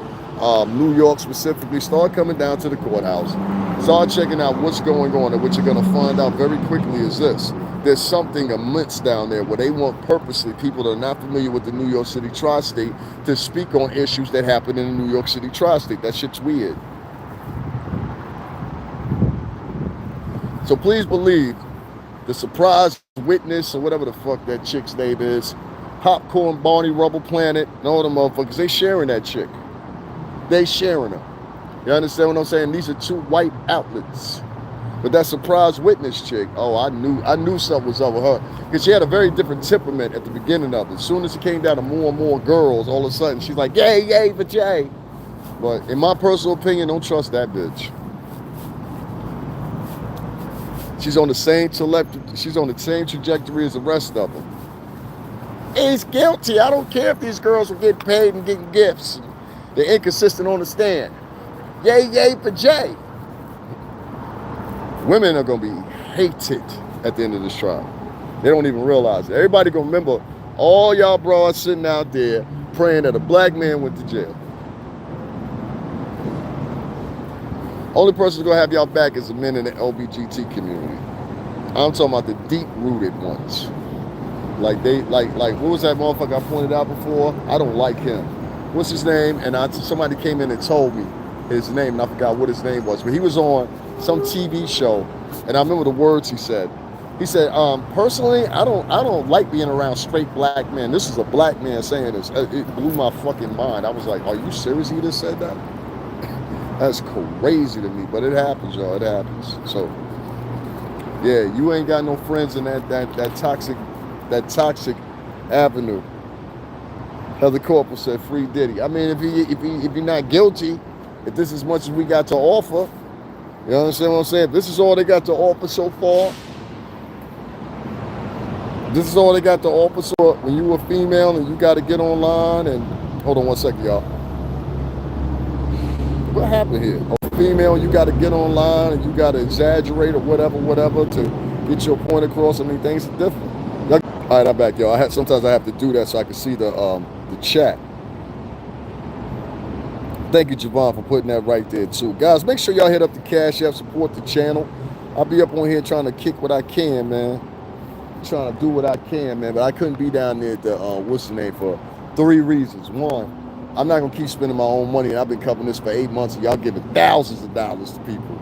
S1: New York specifically. Start coming down to the courthouse. Start checking out what's going on, and what you're going to find out very quickly is this. There's something immense down there where they want purposely people that are not familiar with the New York City tri-state to speak on issues that happen in the New York City tri-state. That shit's weird. So please believe the surprise witness, or whatever the fuck that chick's name is, Popcorn, Barney, Rubble Planet, and all them motherfuckers, they sharing that chick. They sharing her. You understand what I'm saying? These are 2 white outlets. But that surprise witness chick, oh, I knew something was up with her. Because she had a very different temperament at the beginning of it. As soon as it came down to more and more girls, all of a sudden, she's like, yay, yay, for Jay. But in my personal opinion, don't trust that bitch. She's on the same trajectory as the rest of them. He's guilty. I don't care if these girls were getting paid and getting gifts. They're inconsistent on the stand. Yay, yay for Jay. Women are going to be hated at the end of this trial. They don't even realize it. Everybody going to remember all y'all broads sitting out there praying that a black man went to jail. Only person who's going to have y'all back is the men in the LBGT community. I'm talking about the deep-rooted ones. Like what was that motherfucker I pointed out before? I don't like him. What's his name? And somebody came in and told me his name, and I forgot what his name was. But he was on some TV show, and I remember the words he said. He said, personally, I don't like being around straight black men. This is a black man saying this. It blew my fucking mind. I was like, are you serious he just said that? That's crazy to me, but it happens, y'all. It happens. So, yeah, you ain't got no friends in that toxic avenue. Heather Corporal said, "Free Diddy." I mean, if you're not guilty, if this is as much as we got to offer, you understand what I'm saying? If this is all they got to offer so far. This is all they got to offer. So when you a female and you got to get online and hold on one second, y'all. What happened here? A female, you got to get online and you got to exaggerate or whatever to get your point across. I mean, things are different. All right, I'm back, y'all. Sometimes I have to do that so I can see the chat. Thank you, Javon, for putting that right there too, guys. Make sure y'all hit up the Cash App, support the channel. I'll be up on here trying to kick what I can, man. Trying to do what I can, man. But I couldn't be down there at the what's the name for 3 reasons. One, I'm not gonna keep spending my own money. I've been covering this for 8 months, and y'all giving thousands of dollars to people.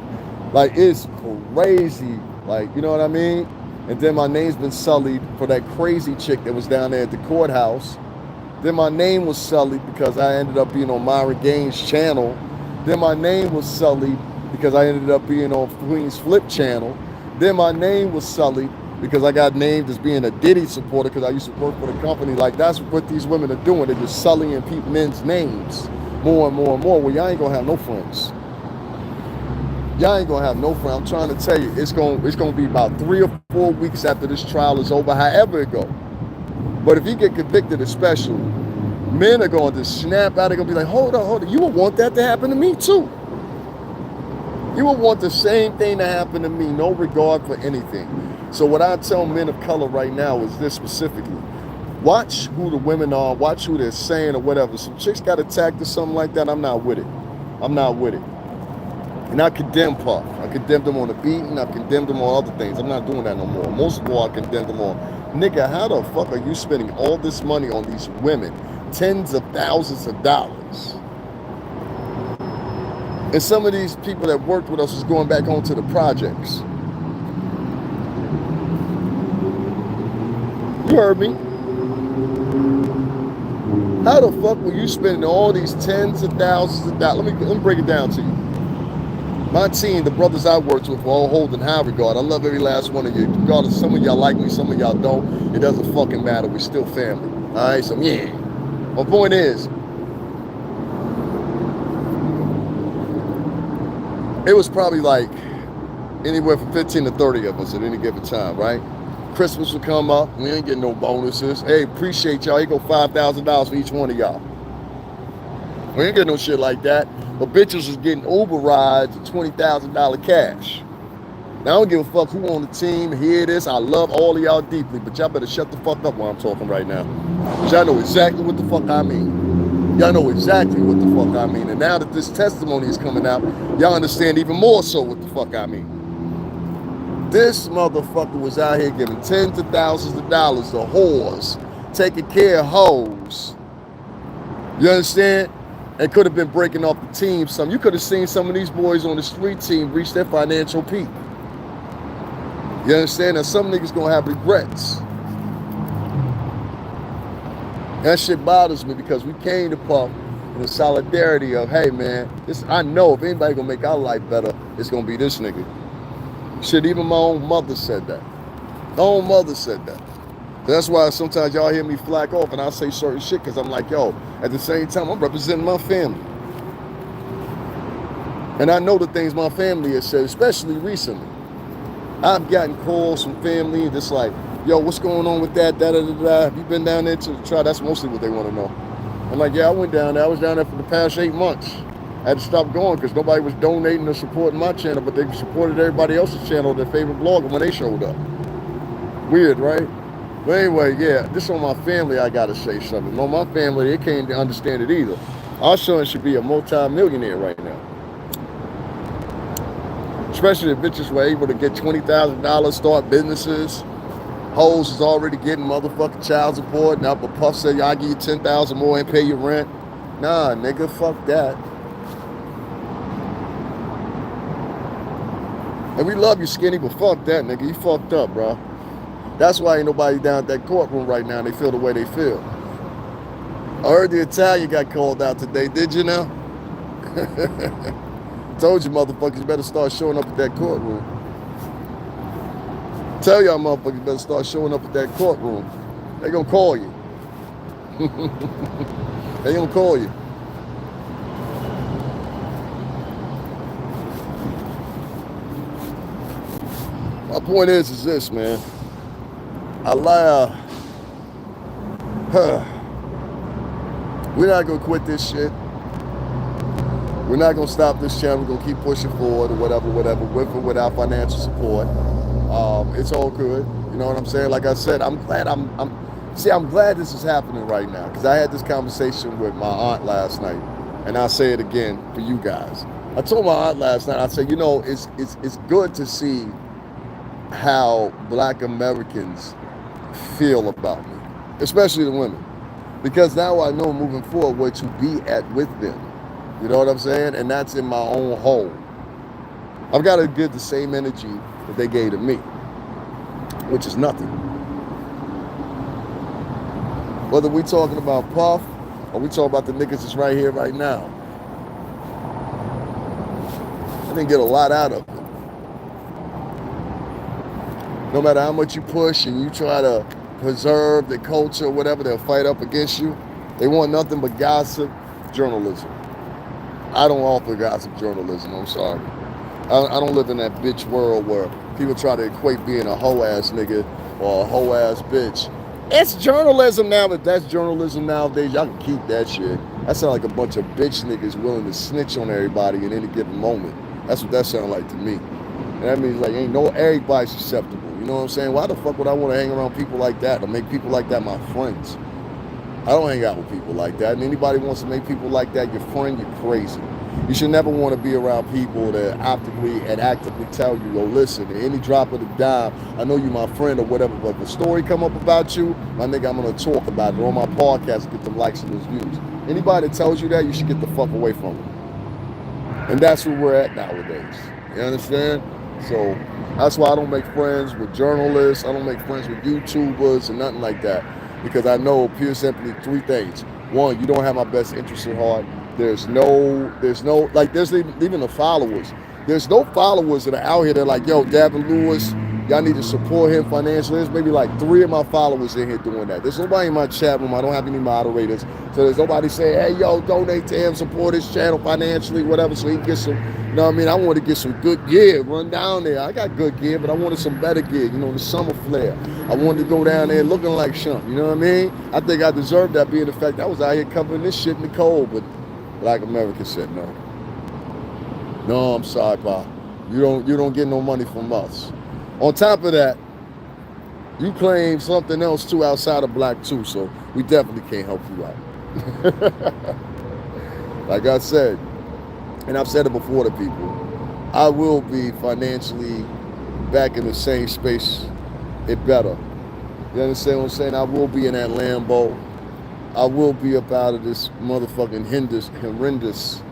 S1: Like, it's crazy. Like, you know what I mean? And then my name's been sullied for that crazy chick that was down there at the courthouse. Then my name was sullied because I ended up being on Myra Gaines' channel. Then my name was sullied because I ended up being on Queen's Flip channel. Then my name was sullied because I got named as being a Diddy supporter because I used to work for the company. Like, that's what these women are doing. They're just sullying men's names more and more and more. Well, y'all ain't gonna have no friends. Y'all ain't gonna have no friends. I'm trying to tell you, it's gonna be about 3 or 4 weeks after this trial is over, however it go. But if you get convicted, especially, men are going to snap out. They're gonna be like, hold on. You would want that to happen to me too. You would want the same thing to happen to me, no regard for anything. So what I tell men of color right now is this specifically. Watch who the women are, watch who they're saying or whatever. Some chicks got attacked or something like that, I'm not with it. I'm not with it. And I condemn Puff. I condemned them on the beating, I condemned them on other things. I'm not doing that no more. Most of all, I condemned them on, nigga, how the fuck are you spending all this money on these women? Tens of thousands of dollars. And some of these people that worked with us was going back home to the projects. You heard me. How the fuck were you spending all these tens of thousands of dollars? Let me break it down to you. My team, the brothers I worked with, were all holding high regard. I love every last one of you. Regardless, some of y'all like me, some of y'all don't. It doesn't fucking matter. We're still family. All right, so yeah. My point is, it was probably like anywhere from 15 to 30 of us at any given time, right? Christmas would come up. We ain't getting no bonuses. Hey, appreciate y'all. Here go $5,000 for each one of y'all. We ain't getting no shit like that. But bitches was getting Uber rides and $20,000 cash. Now, I don't give a fuck who on the team, hear this. I love all of y'all deeply, but y'all better shut the fuck up while I'm talking right now. Because y'all know exactly what the fuck I mean. Y'all know exactly what the fuck I mean. And now that this testimony is coming out, y'all understand even more so what the fuck I mean. This motherfucker was out here giving tens of thousands of dollars to whores, taking care of hoes. You understand? And could have been breaking off the team some. You could have seen some of these boys on the street team reach their financial peak. You understand? And some niggas gonna have regrets. That shit bothers me because we came to Puff in the solidarity of, hey man, I know if anybody gonna make our life better, it's gonna be this nigga. Shit, even my own mother said that. My own mother said that. That's why sometimes y'all hear me flack off and I say certain shit because I'm like, yo, at the same time, I'm representing my family. And I know the things my family has said, especially recently. I've gotten calls from family and just like, yo, what's going on with that, da-da-da-da. Have you been down there to try? That's mostly what they want to know. I'm like, yeah, I went down there. I was down there for the past 8 months. I had to stop going because nobody was donating or supporting my channel, but they supported everybody else's channel, their favorite blogger, when they showed up. Weird, right? But anyway, yeah, this on my family, I gotta say something. On my family, they can't understand it either. Our son should be a multi-millionaire right now. Especially if bitches were able to get $20,000, start businesses. Hoes is already getting motherfucking child support. Now, but Puff said, I'll give you $10,000 more and pay your rent. Nah, nigga, fuck that. And we love you, Skinny, but fuck that, nigga. You fucked up, bro. That's why ain't nobody down at that courtroom right now. They feel the way they feel. I heard the Italian got called out today. Did you now? Told you motherfuckers, you better start showing up at that courtroom. Tell y'all motherfuckers better start showing up at that courtroom. They gonna call you. They gonna call you. My point is this, man. We're not gonna quit this shit. We're not gonna stop this channel. We're gonna keep pushing forward or whatever, with or without financial support. It's all good. You know what I'm saying? Like I said, I'm glad I'm glad this is happening right now, because I had this conversation with my aunt last night, and I'll say it again for you guys. I told my aunt last night, I said, you know, it's good to see how Black Americans feel about me, especially the women, because now I know moving forward where to be at with them. You know what I'm saying? And that's in my own home. I've got to give the same energy that they gave to me, which is nothing. Whether we talking about Puff or we talking about the niggas that's right here, right now, I didn't get a lot out of it. No matter how much you push and you try to preserve the culture or whatever, they'll fight up against you. They want nothing but gossip journalism. I don't offer gossip journalism, I'm sorry. I don't live in that bitch world where people try to equate being a hoe-ass nigga or a hoe-ass bitch. It's journalism now, but that's journalism nowadays. Y'all can keep that shit. That sounds like a bunch of bitch niggas willing to snitch on everybody in any given moment. That's what that sounds like to me. And that means like ain't no everybody susceptible. You know what I'm saying? Why the fuck would I want to hang around people like that or make people like that my friends? I don't hang out with people like that. And anybody wants to make people like that your friend, you're crazy. You should never want to be around people that actively tell you, yo, listen, at any drop of the dime, I know you my friend or whatever, but if a story come up about you, my nigga, I'm going to talk about it on my podcast and get them likes and those views. Anybody that tells you that, you should get the fuck away from them. And that's where we're at nowadays. You understand? So that's why I don't make friends with journalists. I don't make friends with YouTubers and nothing like that. Because I know pure simply 3 things. 1, you don't have my best interest at heart. There's no, like, there's even the followers. There's no followers that are out here that are like, yo, Davin Lewis, y'all need to support him financially. There's maybe like 3 of my followers in here doing that. There's nobody in my chat room. I don't have any moderators. So there's nobody saying, hey, yo, donate to him, support his channel financially, whatever, so he can get some, you know what I mean? I want to get some good gear, run down there. I got good gear, but I wanted some better gear, you know, the summer flare. I wanted to go down there looking like Shump, you know what I mean? I think I deserved that, being the fact I was out here covering this shit in the cold, but Black Americans said no. No, I'm sorry, Pa. You don't get no money from us. On top of that, you claim something else too outside of black too, so we definitely can't help you out. Like I said, and I've said it before to people, I will be financially back in the same space, it better. You understand what I'm saying? I will be in that Lambo. I will be up out of this motherfucking horrendous.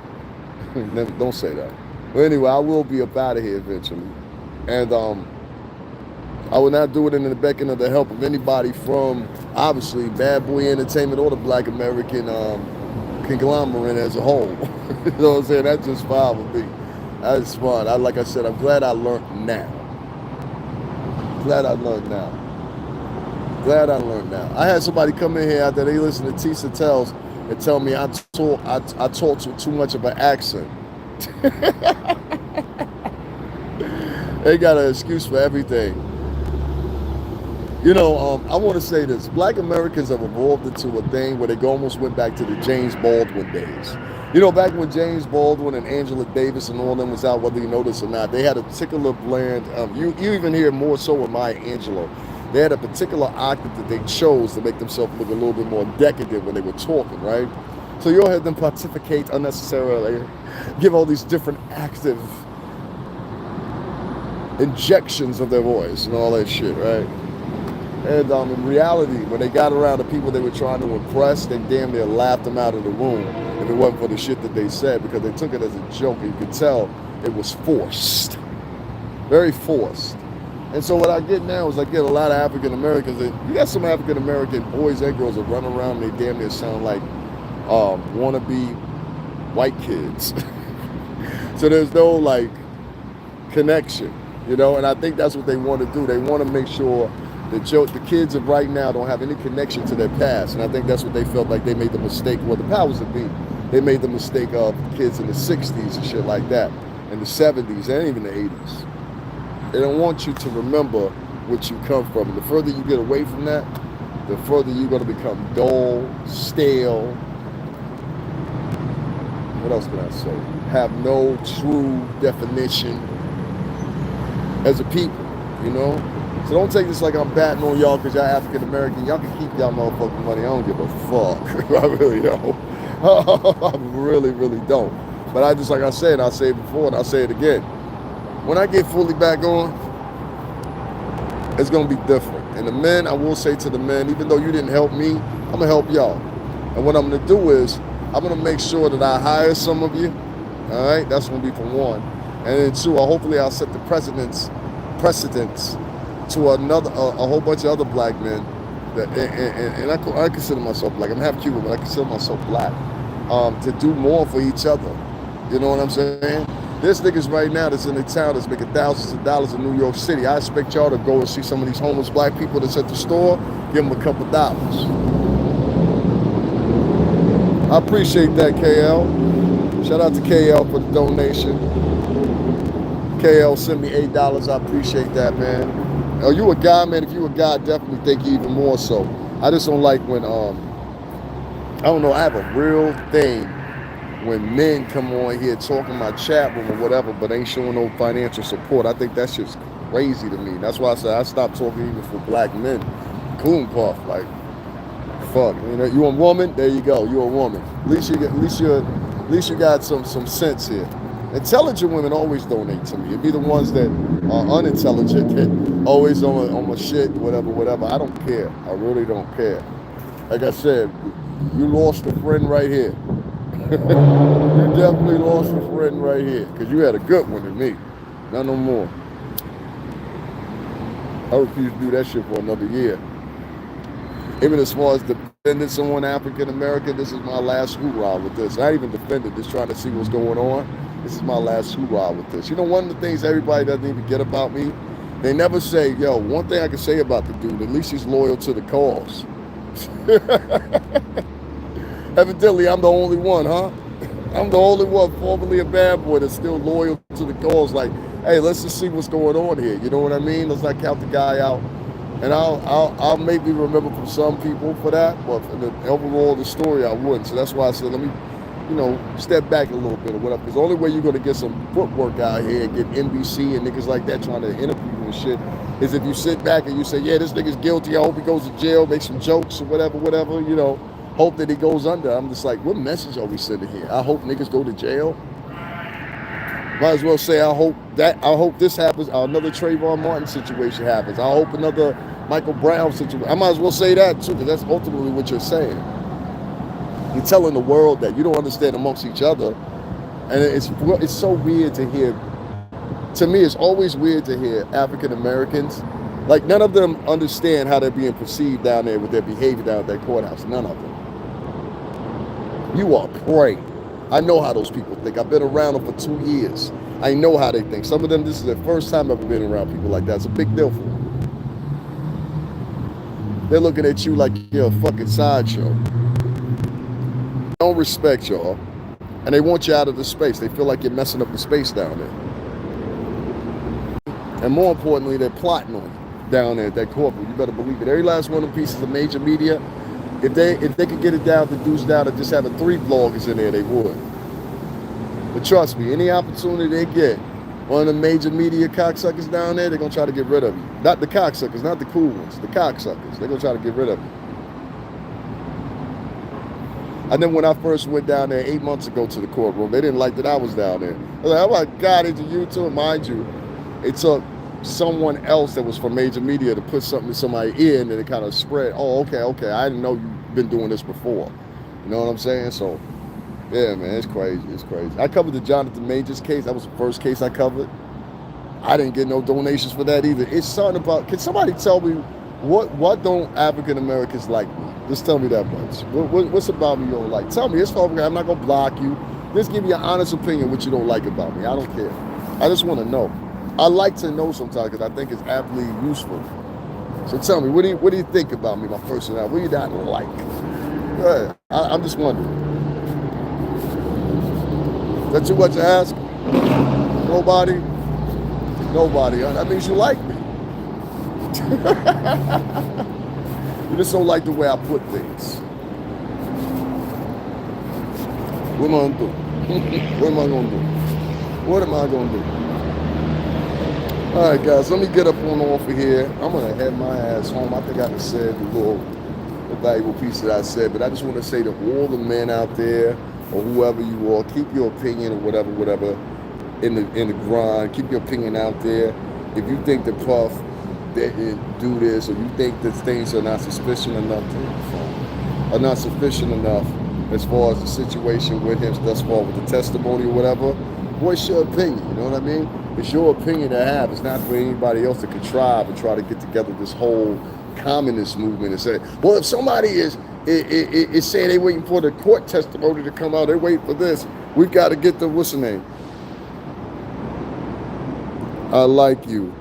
S1: Don't say that. But anyway, I will be up out of here eventually. And I will not do it in the beckoning of the help of anybody from, obviously, Bad Boy Entertainment or the Black American conglomerate as a whole. You know what I'm saying? That's just fine with me. That's fun. Like I said, I'm glad I learned now. Glad I learned now. I had somebody come in here after they listen to Tissa Tales and tell me I talk with too much of an accent. They got an excuse for everything. I want to say this. Black Americans have evolved into a thing where they almost went back to the James Baldwin days. Back when James Baldwin and Angela Davis and all them was out, whether you know this or not, they had a particular blend. You even hear more so with Maya Angelou. They had a particular octave that they chose to make themselves look a little bit more decadent when they were talking, right? So you'll have them pontificate unnecessarily, give all these different active injections of their voice and all that shit, right? And in reality, when they got around the people they were trying to impress, they damn near laughed them out of the room if it wasn't for the shit that they said, because they took it as a joke, and you could tell it was forced. Very forced. And so what I get now is I get a lot of African Americans. You got some African American boys and girls that run around and they damn near sound like wannabe white kids. So there's no like connection, and I think that's what they want to do. They want to make sure that the kids of right now don't have any connection to their past. And I think that's what they felt like they made the mistake, the powers that be, they made the mistake of kids in the 60s and shit like that, and the 70s and even the 80s. They don't want you to remember what you come from. And the further you get away from that, the further you're going to become dull, stale. What else can I say? Have no true definition as a people, So don't take this like I'm batting on y'all because y'all African American. Y'all can keep y'all motherfucking money. I don't give a fuck. I really don't. I really, really don't. But I just, like I said, I say it before and I'll say it again. When I get fully back on, it's going to be different. And the men, I will say to the men, even though you didn't help me, I'm going to help y'all. And what I'm going to do is, I'm going to make sure that I hire some of you. All right? That's going to be for one. And then two, hopefully I'll set the precedence to a whole bunch of other black men. And I consider myself black. I'm half Cuban, but I consider myself black. To do more for each other. You know what I'm saying? There's niggas right now that's in the town that's making thousands of dollars in New York City. I expect y'all to go and see some of these homeless black people that's at the store, give them a couple dollars. I appreciate that, KL. Shout out to KL for the donation. KL sent me $8. I appreciate that, man. Are you a guy, man? If you a guy, I definitely think you even more so. I just don't like when, I don't know, I have a real thing when men come on here talking my chat room or whatever, but ain't showing no financial support. I think that's just crazy to me. That's why I said I stopped talking even for black men. Coon puff, like, fuck. You a woman? There you go. You a woman. At least you got some sense here. Intelligent women always donate to me. It'd be the ones that are unintelligent that always on my shit, whatever. I don't care. I really don't care. Like I said, you lost a friend right here. You definitely lost a friend right here, because you had a good one in me. Not no more. I refuse to do that shit for another year. Even as far as defending someone African American, this is my last hoorah with this. I ain't even defended, just trying to see what's going on. This is my last hoorah with this. One of the things everybody doesn't even get about me, they never say, yo, one thing I can say about the dude, at least he's loyal to the cause. Evidently, I'm the only one, huh? I'm the only one formerly a bad boy that's still loyal to the cause. Like, hey, let's just see what's going on here. You know what I mean? Let's not count the guy out. And I'll maybe remember from some people for that, but for the overall the story, I wouldn't. So that's why I said, let me, step back a little bit or whatever. Because the only way you're going to get some footwork out here and get NBC and niggas like that trying to interview you and shit is if you sit back and you say, yeah, this nigga's guilty. I hope he goes to jail, make some jokes or whatever, hope that he goes under. I'm just like, what message are we sending here? I hope niggas go to jail. Might as well say, I hope this happens. Another Trayvon Martin situation happens. I hope another Michael Brown situation. I might as well say that too, because that's ultimately what you're saying. You're telling the world that you don't understand amongst each other. And it's so weird to hear. To me, it's always weird to hear African Americans, like none of them understand how they're being perceived down there with their behavior down at that courthouse. None of them. You are prey. I know how those people think. I've been around them for 2 years. I know how they think. Some of them, this is their first time ever been around people like that. It's a big deal for them. They're looking at you like you're a fucking sideshow. They don't respect y'all. And they want you out of the space. They feel like you're messing up the space down there. And more importantly, they're plotting on you. down there at that courtroom. You better believe it. Every last one of the pieces of major media, if they could get it down, reduce down to just having 3 bloggers in there, they would. But trust me, any opportunity they get, one of the major media cocksuckers down there, they're gonna try to get rid of you. Not the cocksuckers, not the cool ones, the cocksuckers. They're gonna try to get rid of you. And then when I first went down there 8 months ago to the courtroom, they didn't like that I was down there. I was like, oh my God, it's you too. Mind you, it took someone else that was from major media to put something in somebody's ear, and then it kind of spread. Oh, okay. I didn't know you've been doing this before. You know what I'm saying? So, yeah, man, it's crazy. It's crazy. I covered the Jonathan Majors case. That was the first case I covered. I didn't get no donations for that either. It's something about, can somebody tell me what don't African Americans like me? Just tell me that much. What's about me you don't like? Tell me. It's fine. I'm not going to block you. Just give me an honest opinion what you don't like about me. I don't care. I just want to know. I like to know sometimes because I think it's aptly useful. So tell me, what do you think about me, my personality? What do you not like? Go ahead. I'm just wondering. Is that too much to ask? Nobody? Nobody. That means you like me. You just don't like the way I put things. What am I going to do? What am I going to do? What am I going to do? All right, guys, let me get up on off of here. I'm going to head my ass home. I think I just said the little valuable piece that I said, but I just want to say to all the men out there or whoever you are, keep your opinion or whatever in the grind. Keep your opinion out there. If you think the Puff didn't do this, or you think that things are not sufficient enough as far as the situation with him thus far with the testimony or whatever, what's your opinion? You know what I mean? It's your opinion to have. It's not for anybody else to contrive and try to get together this whole communist movement and say, well, if somebody is saying they're waiting for the court testimony to come out, they're waiting for this, we've got to get the, what's the name? I like you.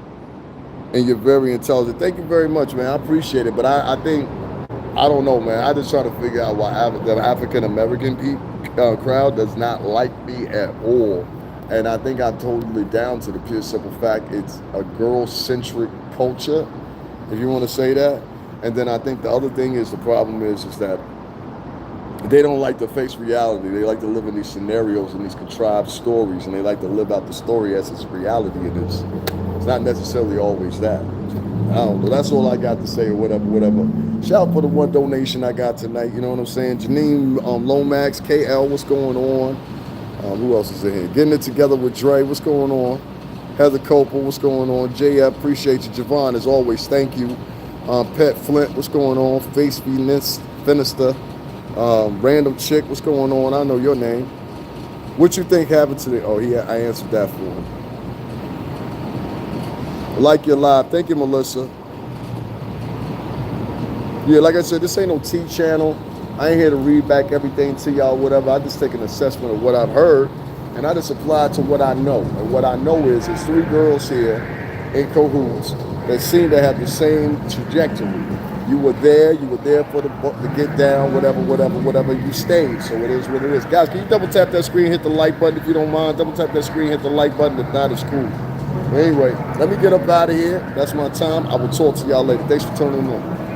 S1: And you're very intelligent. Thank you very much, man. I appreciate it. But I think, I don't know, man. I just try to figure out why the African-American crowd does not like me at all. And I think I'm totally down to the pure simple fact it's a girl-centric culture, if you want to say that. And then I think the other thing is the problem is that they don't like to face reality. They like to live in these scenarios and these contrived stories, and they like to live out the story as its reality, and it's not necessarily always that. I don't know. That's all I got to say or whatever. Shout out for the one donation I got tonight. You know what I'm saying? Janine Lomax, KL, what's going on? Who else is in here? Getting it together with Dre, what's going on? Heather Copel, what's going on? JF, appreciate you. Javon, as always, thank you. Pet Flint, what's going on? Face Finister, Random Chick, what's going on? I know your name. What you think happened today? Oh, I answered that for him. Like your live. Thank you, Melissa. Yeah, like I said, this ain't no T channel. I ain't here to read back everything to y'all, whatever. I just take an assessment of what I've heard, and I just apply to what I know. And what I know is there's 3 girls here in cahoots that seem to have the same trajectory. You were there for the get down, whatever. You stayed, so it is what it is. Guys, can you double tap that screen, hit the like button if you don't mind? Double tap that screen, hit the like button. If not, it's cool. But anyway, let me get up out of here. That's my time. I will talk to y'all later. Thanks for tuning in.